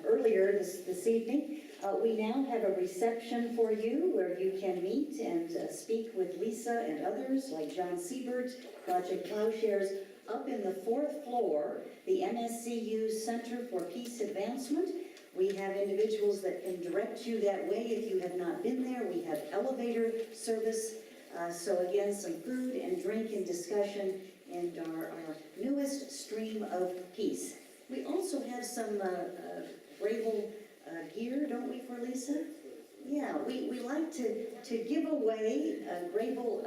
earlier this evening, we now have a reception for you where you can meet and speak with Lisa and others like John Siebert, Project Plowshares, up in the 4th floor, the MSCU Center for Peace Advancement. We have individuals that can direct you that way if you have not been there. We have elevator service. So again, some food and drink and discussion and our newest stream of peace. We also have some Grebel gear, don't we, for Lisa? Yeah, we like to give away Grebel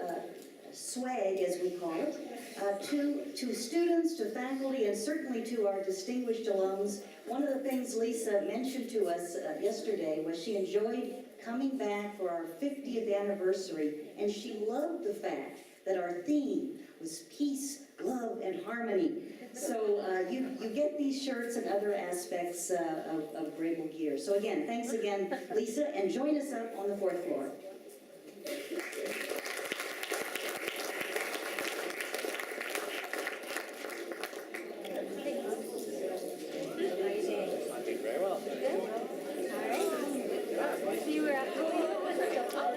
swag, as we call it, to students, to faculty, and certainly to our distinguished alums. One of the things Lisa mentioned to us yesterday was she enjoyed coming back for our 50th anniversary, and she loved the fact that our theme was peace, love, and harmony. So you get these shirts and other aspects of Grebel gear. So again, thanks again, Lisa, and join us up on the 4th floor.